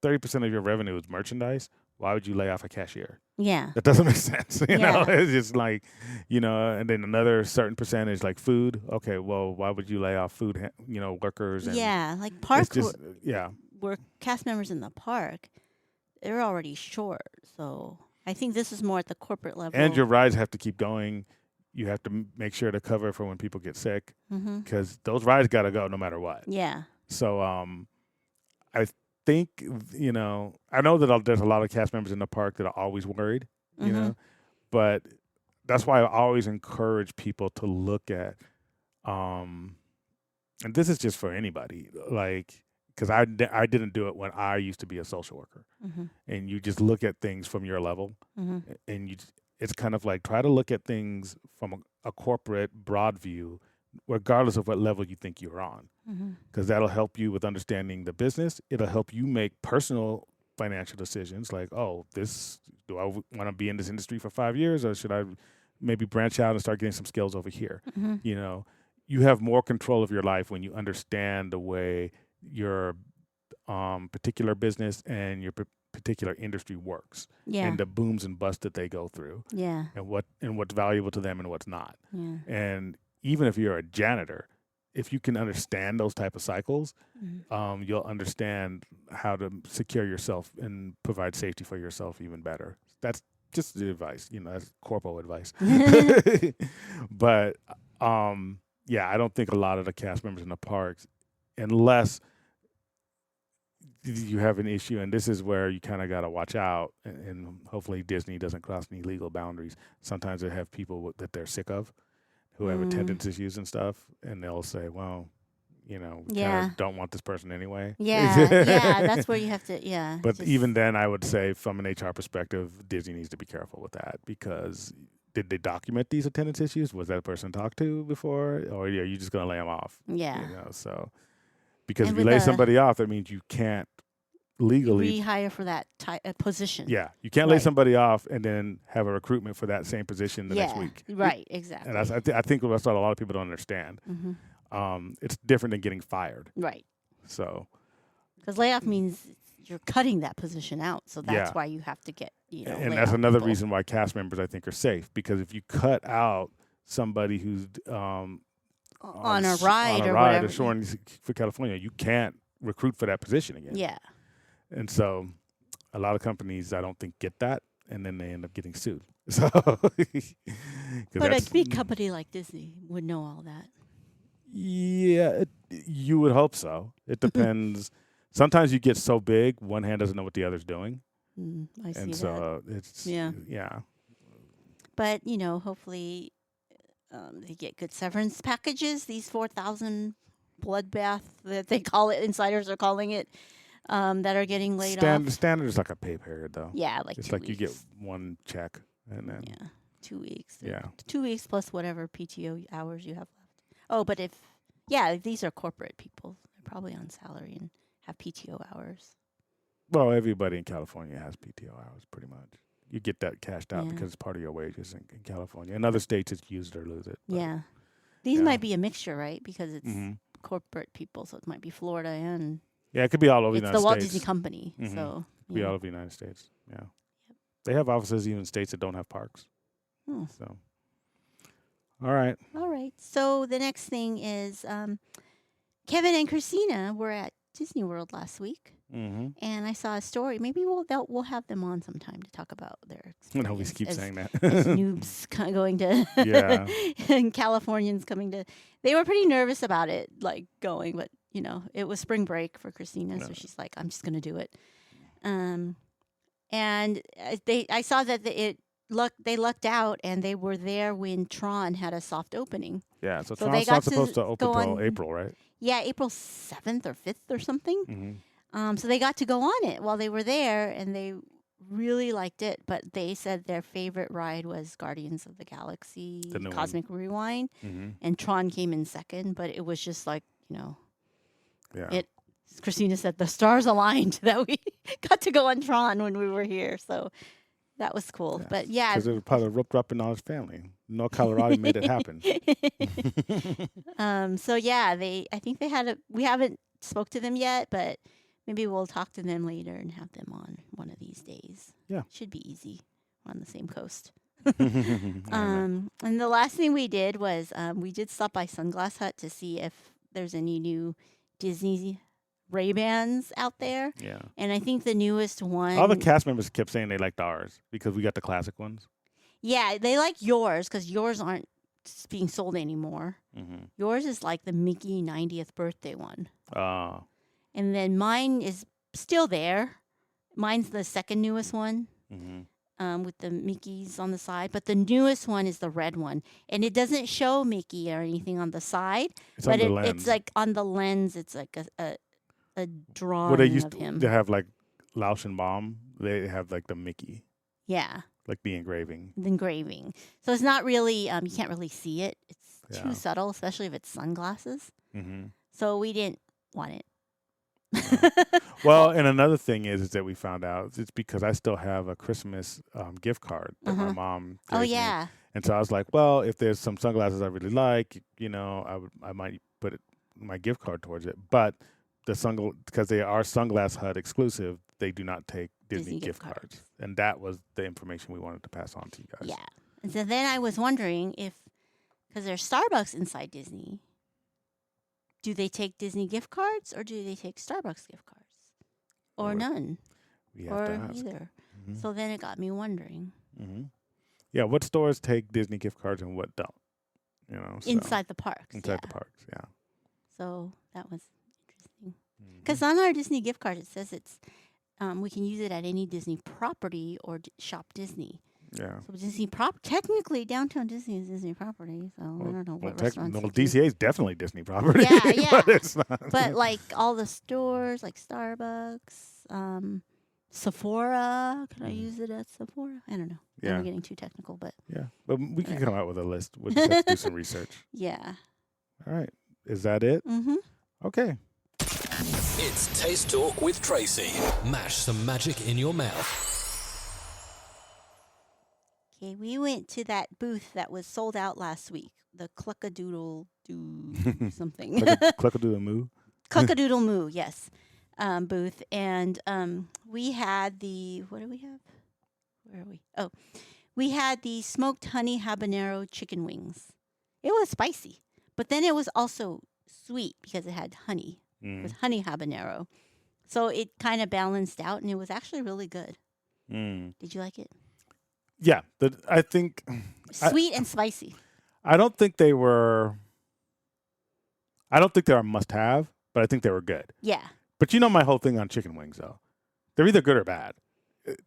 30% of your revenue is merchandise? Why would you lay off a cashier? Yeah. That doesn't make sense. You know, Yeah. it's just like, and then another certain percentage like food. Okay, well, why would you lay off food, workers? And Yeah. Like it's park just, yeah. were cast members in the park, they're already short. So I think this is more at the corporate level. And your rides have to keep going. You have to make sure to cover for when people get sick because those rides got to go no matter what. Yeah. So I think, I know that there's a lot of cast members in the park that are always worried, but that's why I always encourage people to look at, and this is just for anybody, like, because I didn't do it when I used to be a social worker, and you just look at things from your level, and it's kind of like try to look at things from a corporate broad view, regardless of what level you think you're on, because that'll help you with understanding the business. It'll help you make personal financial decisions like, do I want to be in this industry for 5 years, or should I maybe branch out and start getting some skills over here? You have more control of your life when you understand the way your particular business and your particular industry works, and the booms and busts that they go through, and what's valuable to them and what's not. And even if you're a janitor, if you can understand those type of cycles, you'll understand how to secure yourself and provide safety for yourself even better. That's just the advice, that's corporal advice. But I don't think a lot of the cast members in the parks, unless you have an issue, and this is where you kind of got to watch out, and hopefully Disney doesn't cross any legal boundaries. Sometimes they have people that they're sick of who have attendance issues and stuff, and they'll say, well, kind of don't want this person anyway. Yeah, that's where you have to, But even then, I would say from an HR perspective, Disney needs to be careful with that, because did they document these attendance issues? Was that person talked to before, or are you just going to lay them off? Yeah. So because And if you with lay somebody off, that means you can't legally rehire for that position. Yeah, you can't lay somebody off and then have a recruitment for that same position the next week. Right, exactly. And I think that's what a lot of people don't understand. It's different than getting fired. Right. So, because layoff means you're cutting that position out, so that's why you have to get and that's another reason why cast members I think are safe, because if you cut out somebody who's on a ride or whatever, or showing for California, you can't recruit for that position again. Yeah. And so a lot of companies, I don't think, get that, and then they end up getting sued. So, but a big company like Disney would know all that. Yeah, you would hope so. It depends. Sometimes you get so big, one hand doesn't know what the other's doing. I see and so it's, yeah. But, hopefully they get good severance packages, these 4,000 bloodbath that they call it, insiders are calling it, that are getting laid off. Standard is like a pay period, though. Yeah, like it's 2 like weeks. you get one check and then 2 weeks. Yeah, 2 weeks plus whatever PTO hours you have left. Oh, but if these are corporate people, they're probably on salary and have PTO hours. Well, everybody in California has PTO hours, pretty much. You get that cashed out because it's part of your wages in California. In other states, it's use it or lose it. Yeah, these might be a mixture, right? Because it's corporate people, so it might be Florida and it could be all over the United States. It's the Walt Disney Company, so it could be all over the United States. Yeah, they have offices even in states that don't have parks. So, all right. So the next thing is Kevin and Christina were at Disney World last week, and I saw a story. Maybe we'll have them on sometime to talk about their experience. I always keep saying that. As noobs going to, and Californians coming to. They were pretty nervous about it, like going, but it was spring break for Christina, so she's like, I'm just gonna do it. And I saw that they lucked out, and they were there when Tron had a soft opening. Yeah, so So they Tron's got not to supposed to open go till on- April, right? Yeah, April 7th or 5th or something. Mm-hmm. So they got to go on it while they were there, and they really liked it. But they said their favorite ride was Guardians of the Galaxy, The new one. Cosmic Rewind, Mm-hmm. and Tron came in second. But it was just like, Yeah. Christina said the stars aligned that we got to go on Tron when we were here. So that was cool. But yeah. Because it was part of Rope and all his family. North Colorado made it happen. So yeah, I think we haven't spoke to them yet, but maybe we'll talk to them later and have them on one of these days. Yeah. Should be easy. We're on the same coast. Amen. And the last thing we did was we did stop by Sunglass Hut to see if there's any new Disney Ray-Bans out there. Yeah. And I think the newest one. All the cast members kept saying they liked ours because we got the classic ones. Yeah, they like yours because yours aren't being sold anymore. Mm-hmm. Yours is like the Mickey 90th birthday one. Uh, And then mine is still there. Mine's the second newest one mm-hmm. with the Mickeys on the side. But the newest one is the red one. And it doesn't show Mickey or anything on the side. It's but on the lens. it's like on the lens, it's like a drawing Well, they used of him. to have like Lausch and Baum. They have like the Mickey, Yeah, like the engraving. the engraving. So it's not really, you can't really see it. It's Yeah. too subtle, especially if it's sunglasses. Mm-hmm. So we didn't want it. Well, and another thing is that we found out it's because I still have a Christmas gift card that my mom. Oh, gave me. yeah. And so I was like, well, if there's some sunglasses I really like, I might put my gift card towards it. But because they are Sunglass Hut exclusive, they do not take Disney gift cards. And that was the information we wanted to pass on to you guys. Yeah. And so then I was wondering because there's Starbucks inside Disney, do they take Disney gift cards or do they take Starbucks gift cards? Or Or- none? We have Or to ask. either. Mhm. So then it got me wondering. Mm-hmm. Yeah, what stores take Disney gift cards and what don't? So Inside the parks. inside yeah. the parks, yeah. So that was interesting. Mhm. Because on our Disney gift card, it says we can use it at any Disney property or shop Disney. Yeah. So Disney technically downtown Disney is Disney property. So I don't know what restaurants. they do. DCA is definitely Disney property. Yeah, yeah. But it's not. But like all the stores, like Starbucks, Sephora. Can I use it at Sephora? I don't know. Yeah. I'm getting too technical, but Yeah, but we can come out with a list. We'll just have to do some research. yeah. All right. Is that it? Mm-hmm. Okay. It's Taste Talk with Tracy. Mash some magic in your mouth. Okay, we went to that booth that was sold out last week. The Cluckadoodle-Doo something. Cluckadoodle moo. Cluckadoodle Moo, yes. Booth. And we had what do we have? Where are we? Oh, we had the smoked honey habanero chicken wings. It was spicy, but then it was also sweet because it had honey. It was honey habanero. So it kind of balanced out, and it was actually really good. Did you like it? Yeah, I think Sweet and spicy. I don't think they were. I don't think they're a must-have, but I think they were good. Yeah. But you know my whole thing on chicken wings, though. They're either good or bad.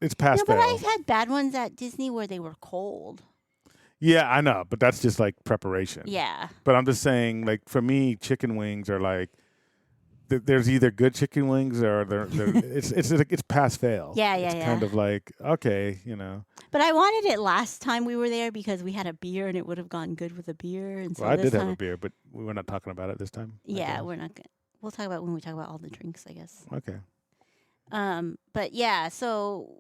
It's pass No, but fail. I've had bad ones at Disney where they were cold. Yeah, I know, but that's just like preparation. Yeah. But I'm just saying, like for me, chicken wings are like there's either good chicken wings or it's pass fail. Yeah, yeah, it's yeah. kind of like okay, But I wanted it last time we were there because we had a beer and it would have gone good with a beer. And so Well, I this did time, have a beer, but we were not talking about it this time. I Yeah, guess. we're not gonna. We'll talk about when we talk about all the drinks, I guess. Okay. But yeah, so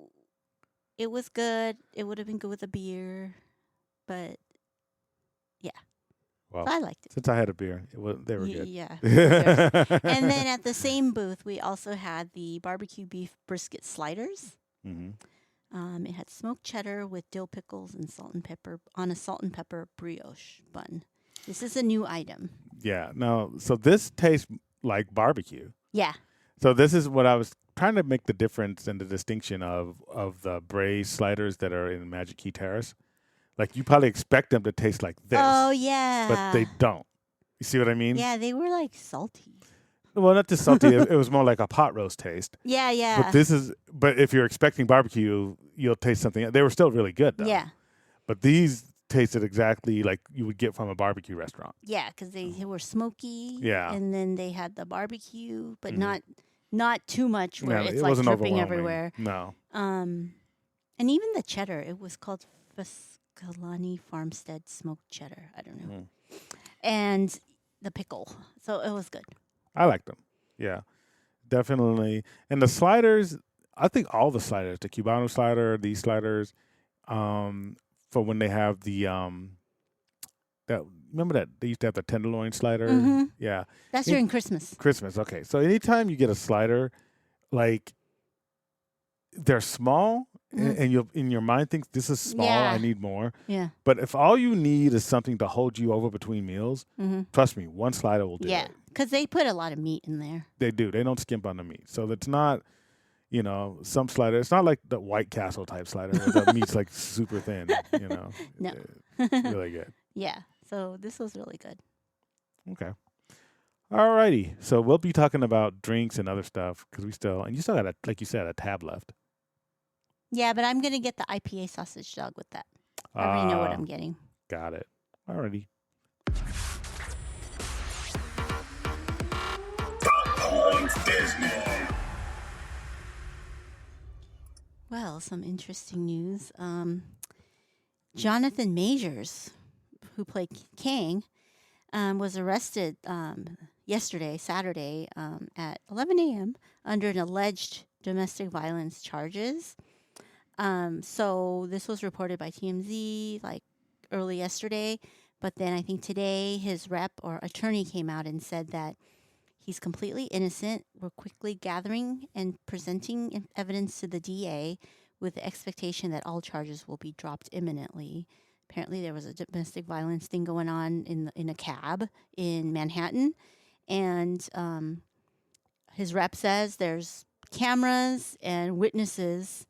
it was good. It would have been good with a beer, but Well, I liked it. since I had a beer, they were good. Yeah. And then at the same booth, we also had the barbecue beef brisket sliders. hmm It had smoked cheddar with dill pickles and salt and pepper on a salt and pepper brioche bun. This is a new item. Yeah. No. So this tastes like barbecue. Yeah. So this is what I was trying to make the difference and the distinction of the braised sliders that are in Magic Key Terrace. Like you probably expect them to taste like this. Oh, yeah. But they don't. You see what I mean? Yeah, they were like salty. Well, not just salty. It was more like a pot roast taste. Yeah, yeah. But if you're expecting barbecue, you'll taste something. They were still really good though. Yeah. But these tasted exactly like you would get from a barbecue restaurant. Yeah, because they were smoky. Yeah. And then they had the barbecue, but Mhm. not too much where Yeah, it's it like wasn't dripping overwhelming. everywhere. No. And even the cheddar, it was called Foscalani Farmstead Smoked Cheddar. I don't know. Mm. And the pickle. So it was good. I liked them. Yeah. Definitely. And the sliders, I think all the sliders, the Cubano slider, these sliders, for when they have the that remember that they used to have the tenderloin slider? Mhm. Yeah. That's during Christmas. Christmas. Okay. So anytime you get a slider, like they're small and you in your mind thinks this is small, Yeah. I need more. Yeah. But if all you need is something to hold you over between meals, trust me, one slider will do Yeah. it. Because they put a lot of meat in there. They do. They don't skimp on the meat. So it's not, some slider. It's not like the White Castle type slider where the meat's like super thin, No. Really good. Yeah. So this was really good. Okay. All righty. So we'll be talking about drinks and other stuff because and you still got, like you said, a tab left. Yeah, but I'm going to get the IPA sausage dog with that. I already know what I'm getting. Got it. All righty. Disney. Well, some interesting news. Jonathan Majors, who played Kang, was arrested yesterday, Saturday, at 11 a.m. under an alleged domestic violence charges. So this was reported by TMZ like early yesterday, but then I think today his rep or attorney came out and said that he's completely innocent. We're quickly gathering and presenting evidence to the DA with the expectation that all charges will be dropped imminently. Apparently there was a domestic violence thing going on in a cab in Manhattan, and his rep says there's cameras and witnesses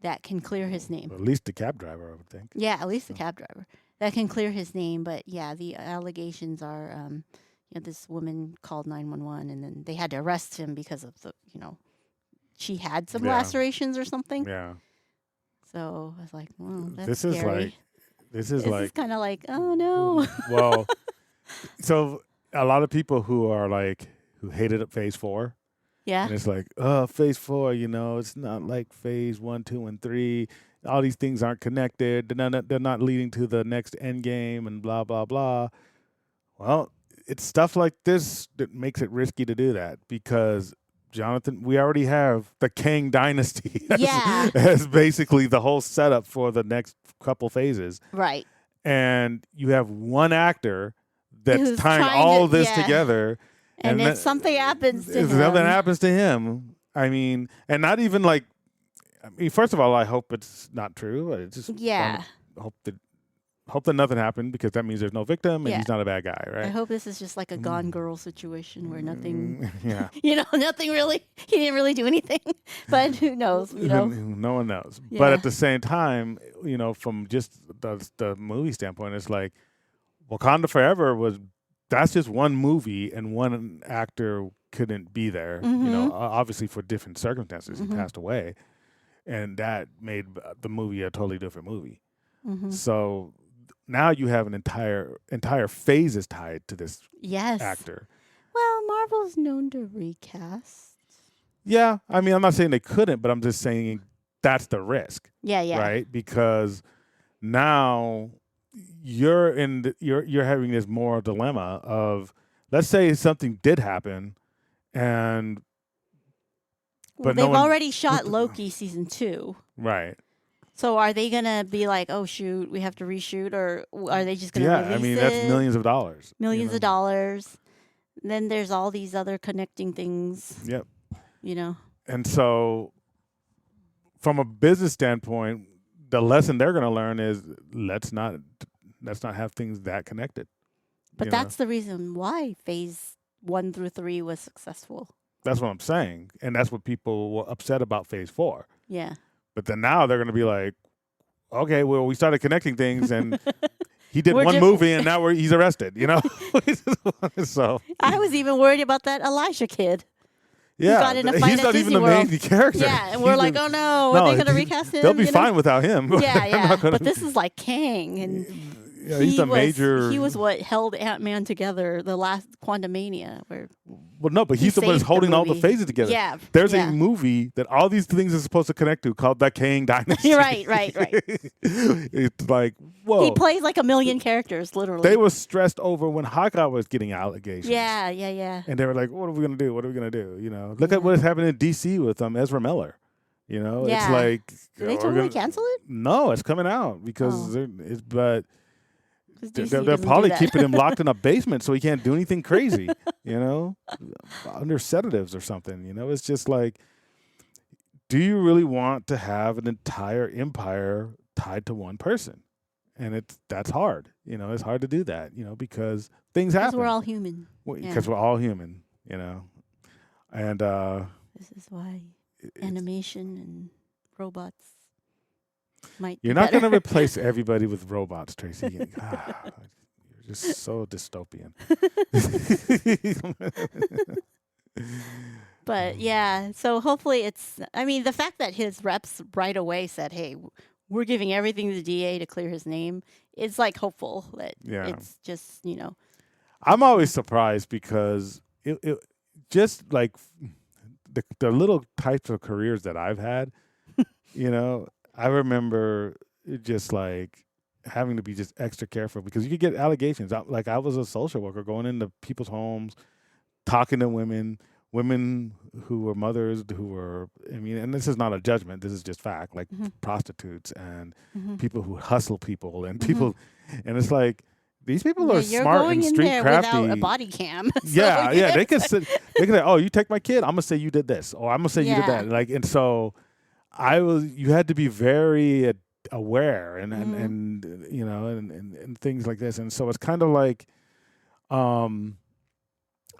that can clear his name. Well, at least the cab driver, I would think. Yeah, at least the cab driver. That can clear his name. But yeah, the allegations are, this woman called 911 and then they had to arrest him because of she had some Yeah. lacerations or something. Yeah. So I was like, well, that's This is scary. this is This like is kind of like, oh no. well, so a lot of people who hated Phase 4, Yeah. and it's like, Phase 4, it's not like Phase 1, 2, and 3. All these things aren't connected. They're not leading to the next end game and blah, blah, blah. Well, it's stuff like this that makes it risky to do that because, Jonathan, we already have the Kang dynasty Yeah. as basically the whole setup for the next couple phases. Right. And you have one actor that's Who's tying trying all to- this yeah. together. And if something happens to if him. something happens to him, I mean, and not even like, first of all, I hope it's not true. I just Yeah. hope that nothing happened because that means there's no victim and Yeah. he's not a bad guy, right? I hope this is just like a Gone Girl situation where nothing, Yeah. nothing really, he didn't really do anything. But who knows, No one knows. Yeah. But at the same time, from just the movie standpoint, it's like Wakanda Forever that's just one movie and one actor couldn't be there, obviously for different circumstances. He passed away. And that made the movie a totally different movie. So now you have an entire phase is tied to this Yes. actor. Well, Marvel's known to recast. Yeah, I mean, I'm not saying they couldn't, but I'm just saying that's the risk, Yeah, yeah. right? Because now you're having this moral dilemma of, let's say something did happen, and Well, but no they've one- already shot Loki season 2. right. So are they going to be like, oh, shoot, we have to reshoot? Or are they just going to Yeah, release I mean it? that's millions of dollars. Millions of dollars. Then there's all these other connecting things, Yep. And so, from a business standpoint, the lesson they're going to learn is let's not have things that connected. But that's the reason why phase 1 through 3 was successful. That's what I'm saying, and that's what people were upset about Phase 4. Yeah. But then now they're going to be like, okay, well, we started connecting things, and he did We're one just- movie, and now he's arrested. So I was even worried about that Elijah kid. Yeah, got in a fight he's at not Disney even the World. main character. Yeah, and we're He's like, the- oh no, are they going to recast him? They'll be you know? fine without him. Yeah, They're yeah. not gonna- But this is like Kang, and yeah, he's the major. He was what held Ant-Man together, the last Quantumania, where Well, no, but he he's the one who's saved the holding all the movie. phases together. Yeah, There's yeah. a movie that all these things are supposed to connect to called The Kang Dynasty. right. It's like, whoa. He plays like a million characters, literally. They were stressed over when Hawkeye was getting allegations. yeah. And they were like, what are we going to do? What are we going to do? You know, look at what happened in D.C. with Ezra Miller. You know, Yeah. it's like. Did they we're totally gonna- cancel it? No, it's coming out because Oh. but 'Cause they're, DC they're doesn't do probably that. keeping him locked in a basement so he can't do anything crazy, you know, under sedatives or something. You know, it's just like, do you really want to have an entire empire tied to one person? And that's hard. You know, it's hard to do that, you know, because things Because happen. we're all human. Because we're all human, you know. And This is why animation and robots might. you're be not going to better. replace everybody with robots, Tracy. You're just so dystopian. But yeah, so hopefully it's. I mean, the fact that his reps right away said, "Hey, we're giving everything to the DA to clear his name," is like hopeful that Yeah. it's just I'm always surprised because it just like the little types of careers that I've had, you know, I remember it just like having to be just extra careful because you could get allegations. Like I was a social worker going into people's homes, talking to women who were mothers, who were, I mean, and this is not a judgment, this is just fact, like prostitutes and people who hustle people and people, and it's like, these people are you're smart going and in street there crafty. without a body cam. So, Yeah, they can say, oh, you take my kid, I'm gonna say you did this, or I'm gonna say you did Yeah. that. Like, and so you had to be very aware and you know and things like this, and so it's kind of like,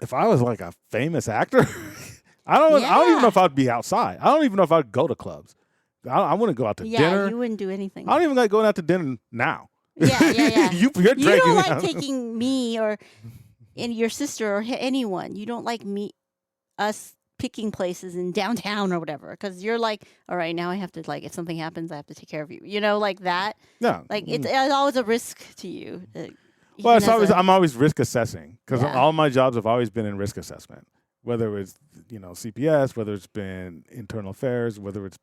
if I was like a famous actor, I don't even know if I'd be outside. I don't even know if I'd go to clubs. I wouldn't go out to dinner. You wouldn't do anything. I don't even like going out to dinner now. Yeah. You're You dragging don't me like out. taking me or your sister or anyone. You don't like us picking places in downtown or whatever because you're like, all right, now I have to like if something happens, I have to take care of you. You know, like that. Yeah, Like it's always a risk to you. well, even as I'm always risk assessing because Yeah. all my jobs have always been in risk assessment, whether it's CPS, whether it's been internal affairs, whether it's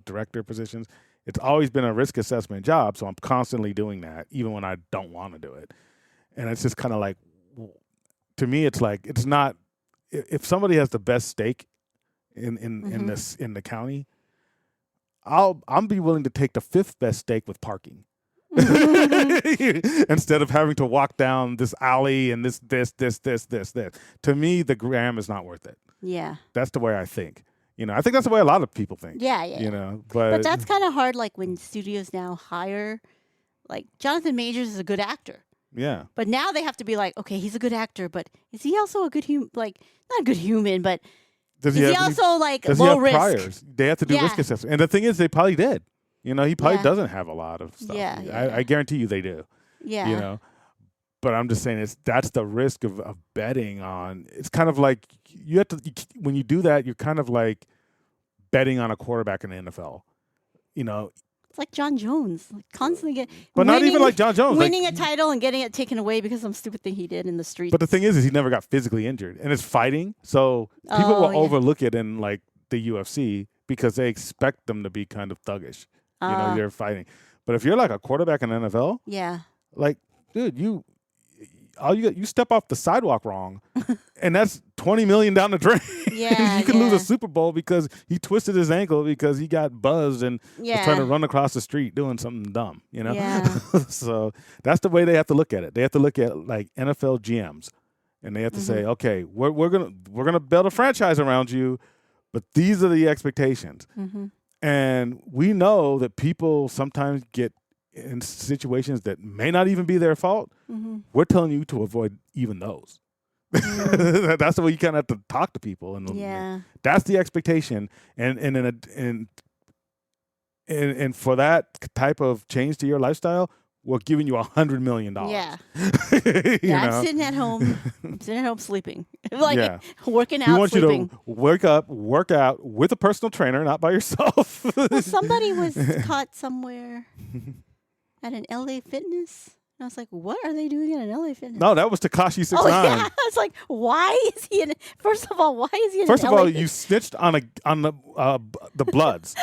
director positions. It's always been a risk assessment job, so I'm constantly doing that, even when I don't want to do it. And it's just kind of like, to me, it's like it's not. If somebody has the best stake in the county, I'll be willing to take the fifth best stake with parking. Instead of having to walk down this alley and this. To me, the gram is not worth it. Yeah. That's the way I think. I think that's the way a lot of people think. Yeah. But But that's kind of hard. Like when studios now hire, like Jonathan Majors is a good actor. yeah. But now they have to be like, okay, he's a good actor, but is he also a good human? Like, not a good human, but Does is he have any- also like Does he low have risk? priors? They have to do risk Yeah. assessment. And the thing is, they probably did. He probably Yeah. doesn't have a lot of stuff. Yeah. I guarantee you they do. Yeah. But I'm just saying that's the risk of betting on. It's kind of like you have to when you do that, you're kind of like betting on a quarterback in the NFL. It's like John Jones, like constantly But not even like John Jones. winning a title and getting it taken away because of some stupid thing he did in the street. But the thing is he never got physically injured, and it's fighting. So people will yeah. overlook it in like the UFC because they expect them to be kind of thuggish. They're fighting. But if you're like a quarterback in the NFL, yeah. like, dude, you step off the sidewalk wrong, and that's $20 million down the drain. Yeah, you could lose yeah. a Super Bowl because he twisted his ankle because he got buzzed and was trying to run across the street doing something dumb. Yeah. So that's the way they have to look at it. They have to look at like NFL GMs, and they have to Mm-hmm. say, okay, we're gonna build a franchise around you, but these are the expectations. Mm-hmm. And we know that people sometimes get in situations that may not even be their fault. Mm-hmm. We're telling you to avoid even those. That's the way you kind of have to talk to people, and Yeah. that's the expectation. And for that type of change to your lifestyle, we're giving you $100 million. Yeah. You Yeah. know? I'm sitting at home. I'm sitting at home sleeping. like Yeah. working We out, want sleeping. you to work out with a personal trainer, not by yourself. Well, somebody was caught somewhere at an LA Fitness. And I was like, what are they doing at an LA Fitness? No, that was Tekashi 69. Oh, yeah. I was like, why is he in First of all, why is he in First an of LA all, Fitness? you snitched on the Bloods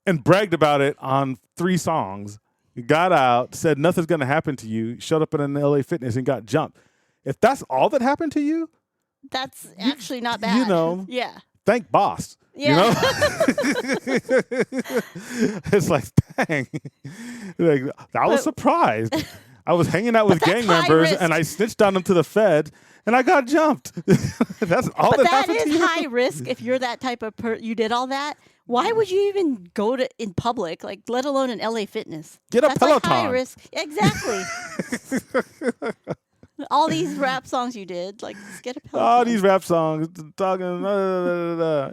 and bragged about it on 3 songs. You got out, said nothing's going to happen to you, showed up at an LA Fitness and got jumped. If that's all that happened to you, That's actually not bad. you know, Yeah. thank boss. Yeah. You know? It's like, dang. Like, I was surprised. I was hanging out with gang that's high members risk. and I snitched on them to the Fed and I got jumped. That's all But that that happened to is you. high risk if you're that type of you did all that. Why would you even go to in public, like let alone an LA Fitness? Get a That's like high Peloton. risk. Exactly. All these rap songs you did, like just get a Peloton. All these rap songs talking.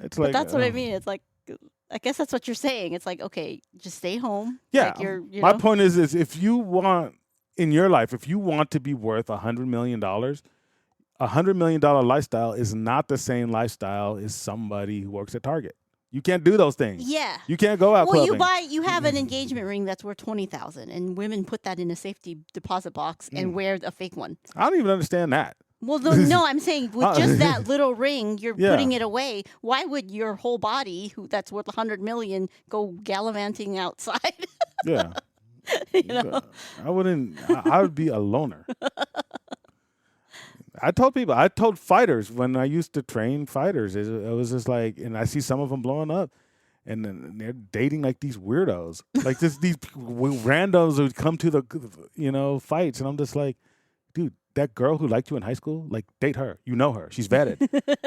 It's But like that's what I mean. It's like, I guess that's what you're saying. It's like, okay, just stay home. Yeah. Like you My know? point is if you want in your life, if you want to be worth $100 million, $100 million lifestyle is not the same lifestyle as somebody who works at Target. You can't do those things. Yeah. You can't go out Well, clubbing. you have an engagement ring that's worth $20,000, and women put that in a safety deposit box and wear a fake one. I don't even understand that. Well, no, I'm saying with just that little ring, you're Yeah. putting it away. Why would your whole body, that's worth $100 million, go gallivanting outside? Yeah. You know? I wouldn't. I would be a loner. I told fighters when I used to train fighters, it was just like, and I see some of them blowing up, and then they're dating like these weirdos, like these randos who come to the fights, and I'm just like, dude, that girl who liked you in high school, like date her. You know her. She's vetted.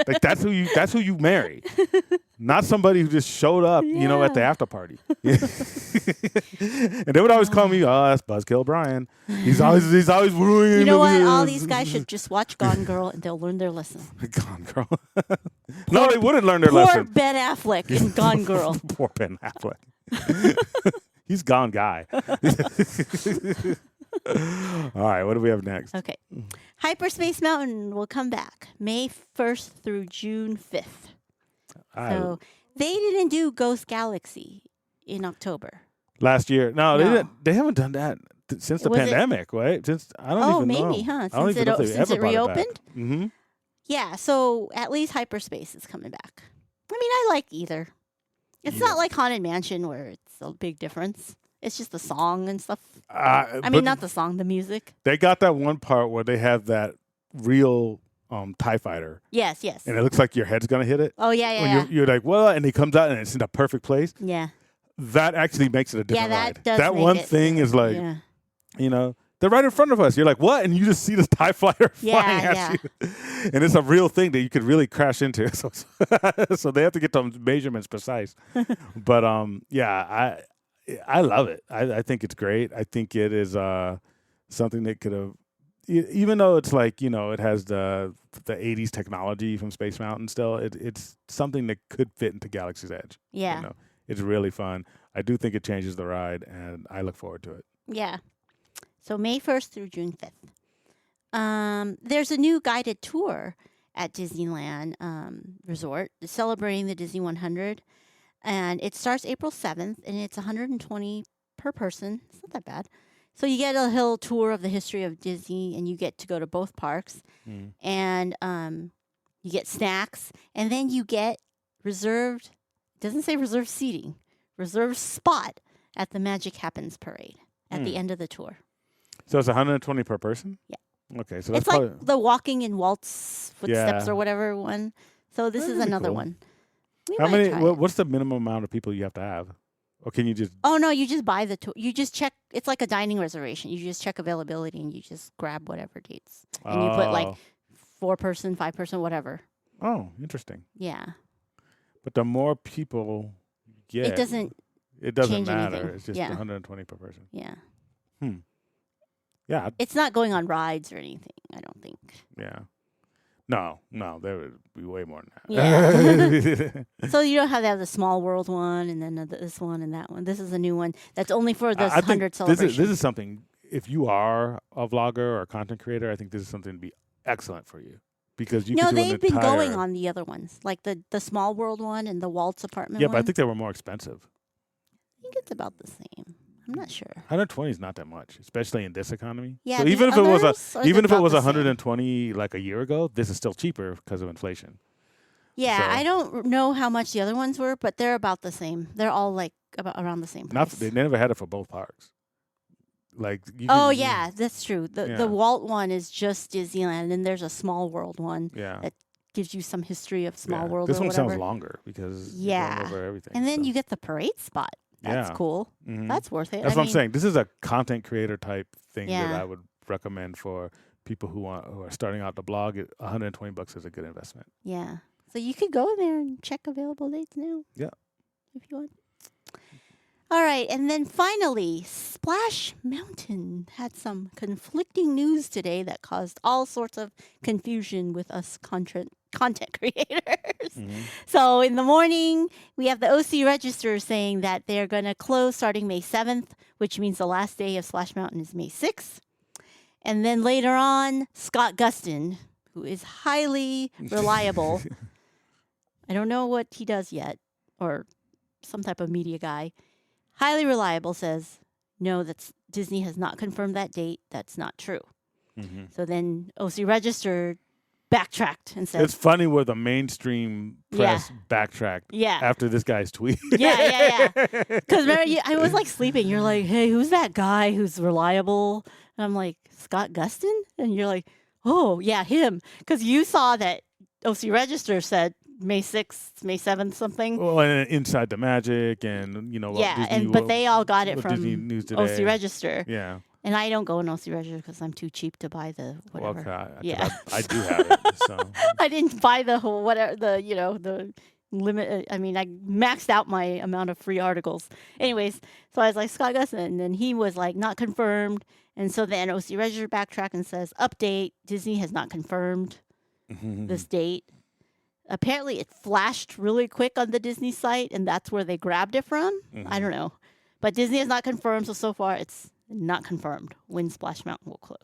Like that's who you marry. Not somebody who just showed up, at the after party. And they would always call me, that's Buzzkill Brian. He's always ruining. You know what? All these guys should just watch Gone Girl, and they'll learn their lesson. Gone Girl. No, they wouldn't learn their Poor lesson. Ben Affleck in Gone Girl. Poor Ben Affleck. He's gone guy. All right, what do we have next? Okay. Hyperspace Mountain will come back May 1st through June 5th. So they didn't do Ghost Galaxy in October. Last year. No, they No. didn't. They haven't done that since the Was it- pandemic, right? Since I don't Oh, even know. maybe, huh? I don't Since even know if they since ever it brought reopened? Mm-hmm. Yeah, so at least Hyperspace is coming back. I mean, I like either. It's not like Haunted Mansion where it's a big difference. It's just the song and stuff. I mean, not the song, the music. They got that one part where they have that real TIE fighter, Yes, yes. and it looks like your head's gonna hit it. Oh, yeah, yeah, When yeah. you're like, well, and he comes out and it's in the perfect place. Yeah. That actually makes it a different that ride. does That make one it- thing is like, Yeah. they're right in front of us. You're like, what? And you just see this TIE fighter Yeah, flying at yeah. you. And it's a real thing that you could really crash into. So they have to get those measurements precise. But I love it. I think it's great. I think it is something that could have, even though it's like, it has the 80s technology from Space Mountain still, it's something that could fit into Galaxy's Edge. Yeah. It's really fun. I do think it changes the ride, and I look forward to it. Yeah. So May 1st through June 5th. There's a new guided tour at Disneyland Resort celebrating the Disney 100. And it starts April 7th, and it's $120 per person. It's not that bad. So you get a whole tour of the history of Disney, and you get to go to both parks. And you get snacks, and then you get reserved, it doesn't say reserved seating, reserved spot at the Magic Happens parade at the end of the tour. So it's $120 per person? Yeah. Okay, so that's It's probably like the Walking in Walt's Footsteps Yeah. or whatever one. So this That'd is be another cool. one. We how might many? try it. What's the minimum amount of people you have to have, or can you just? Oh, no, you just buy the tour. You just check. It's like a dining reservation. You just check availability and you just grab whatever dates. And you put like 4-person, 5-person, whatever. Oh, interesting. Yeah. But the more people you get, It doesn't. It doesn't change matter. anything. It's just Yeah. 120 per person. Yeah. Yeah, It's not going on rides or anything, I don't think. yeah. No, there would be way more than that. Yeah. So you don't have to have the Small World one and then this one and that one. This is a new one that's only for this I think 100 celebration. this is something. If you are a vlogger or a content creator, I think this is something to be excellent for you. because you No, could do an they've been going entire- on the other ones, like the Small World one and the Waltz apartment Yeah, one. but I think they were more expensive. I think it's about the same. I'm not sure. 120 is not that much, especially in this economy. Yeah, So the even if it was others are even if it about was the same. 120 like a year ago, this is still cheaper because of inflation. Yeah, So- I don't know how much the other ones were, but they're about the same. They're all like about around the same Not price. they never had it for both parks. Like you Oh could- yeah, that's true. Yeah. The Walt one is just Disneyland, and then there's a Small World one yeah. that gives you some history of Small yeah. World This or one whatever. sounds longer because Yeah. you're going over everything. And then so. you get the parade spot. That's Yeah. cool. Mhm. That's worth it. That's I what I'm mean, saying. This is a content creator type thing that Yeah. I would recommend for people who are starting out the blog. $120 is a good investment. Yeah. So you could go in there and check available dates now. Yeah. If you want. All right, and then finally, Splash Mountain had some conflicting news today that caused all sorts of confusion with us content creators. Mhm. So in the morning, we have the OC Register saying that they're going to close starting May 7th, which means the last day of Splash Mountain is May 6th. And then later on, Scott Gustin, who is highly reliable. I don't know what he does yet, or some type of media guy. Highly reliable says, no, Disney has not confirmed that date. That's not true. Mhm. So then OC Register backtracked and said, It's funny where the mainstream press backtracked yeah. after this guy's tweet. Yeah. Because remember, I was like sleeping. You're like, hey, who's that guy who's reliable? And I'm like, Scott Gustin? And you're like, oh, yeah, him. Because you saw that OC Register said May 6th, May 7th, something. Well, and Inside the Magic, and Yeah, Disney, but they all got it what from Disney News OC Today. Register. Yeah. And I don't go in OC Register because I'm too cheap to buy the Well, whatever. okay, Yeah. I do have it. So I didn't buy the whole whatever the limit. I mean, I maxed out my amount of free articles. Anyways, so I was like Scott Gustin, and then he was like not confirmed, and so then OC Register backtrack and says update: Disney has not confirmed this date. Apparently, it flashed really quick on the Disney site, and that's where they grabbed it from. I don't know, but Disney has not confirmed. So far, it's not confirmed when Splash Mountain will close.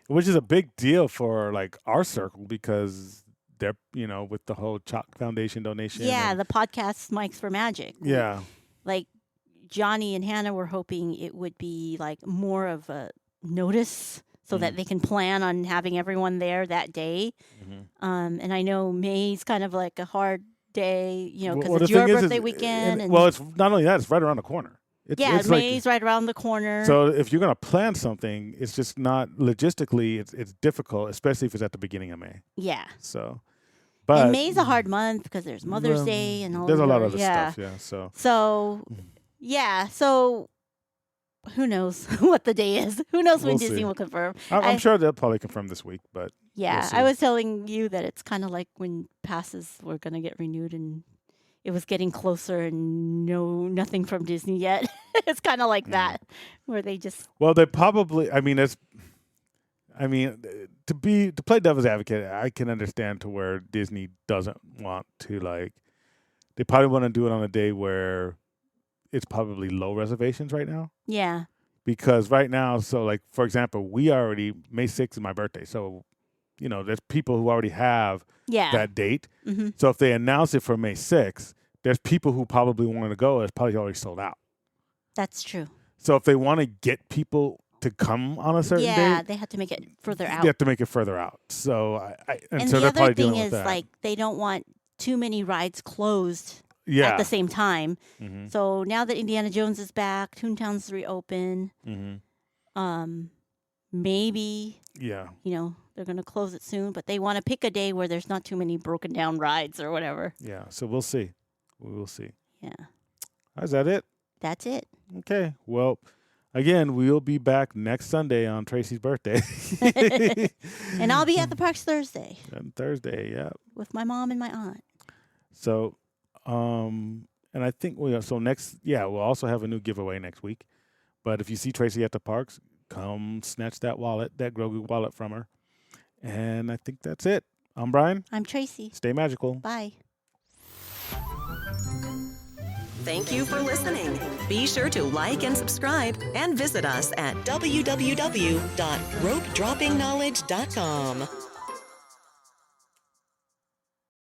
which is a big deal for like our circle because they're with the whole Chalk Foundation donation. Yeah, and- the podcast Mics for Magic. yeah. Like Johnny and Hannah were hoping it would be like more of a notice so that they can plan on having everyone there that day. And I know May's kind of like a hard day, because Well, the it's your thing is, birthday weekend. And well, it's not only that; it's right around the corner. It's May's right around the corner. So if you're gonna plan something, it's just not logistically. It's difficult, especially if it's at the beginning of May. yeah. So, but And May's a hard month because there's Mother's well, Day and all there's a lot of of other other stuff. Yeah. So So, yeah. So, who knows what the day is? Who knows when We'll Disney see. will confirm? I'm sure they'll probably confirm this week. But Yeah, see. I was telling you that it's kind of like when passes were going to get renewed and it was getting closer and nothing from Disney yet. It's kind of like that where they just well, they probably. I mean, to play devil's advocate, I can understand to where Disney doesn't want to like. They probably want to do it on a day where it's probably low reservations right now. yeah. Because right now, so like for example, May 6th is my birthday, so there's people who already have Yeah. that date. Mhm. So if they announce it for May 6th, there's people who probably wanted to go. It's probably already sold out. That's true. So if they want to get people to come on a certain Yeah, date, they have to make it further out. they have to make it further out. So And so the they're other probably thing dealing is with that. like they don't want too many rides closed yeah. at the same time. Mm-hmm. So now that Indiana Jones is back, Toontown's reopened, Mm-hmm. maybe Yeah. they're going to close it soon, but they want to pick a day where there's not too many broken down rides or whatever. Yeah. So we'll see. We will see. Yeah. Is that it? That's it. Okay. Well, again, we'll be back next Sunday on Tracy's birthday. And I'll be at the parks Thursday And Thursday, yeah. with my mom and my aunt. So, and I think we'll also have a new giveaway next week. But if you see Tracy at the parks, come snatch that Grogu wallet from her. And I think that's it. I'm Brian. I'm Tracy. Stay magical. Bye. Thank you for listening. Be sure to like and subscribe and visit us at www.ropedroppingknowledge.com.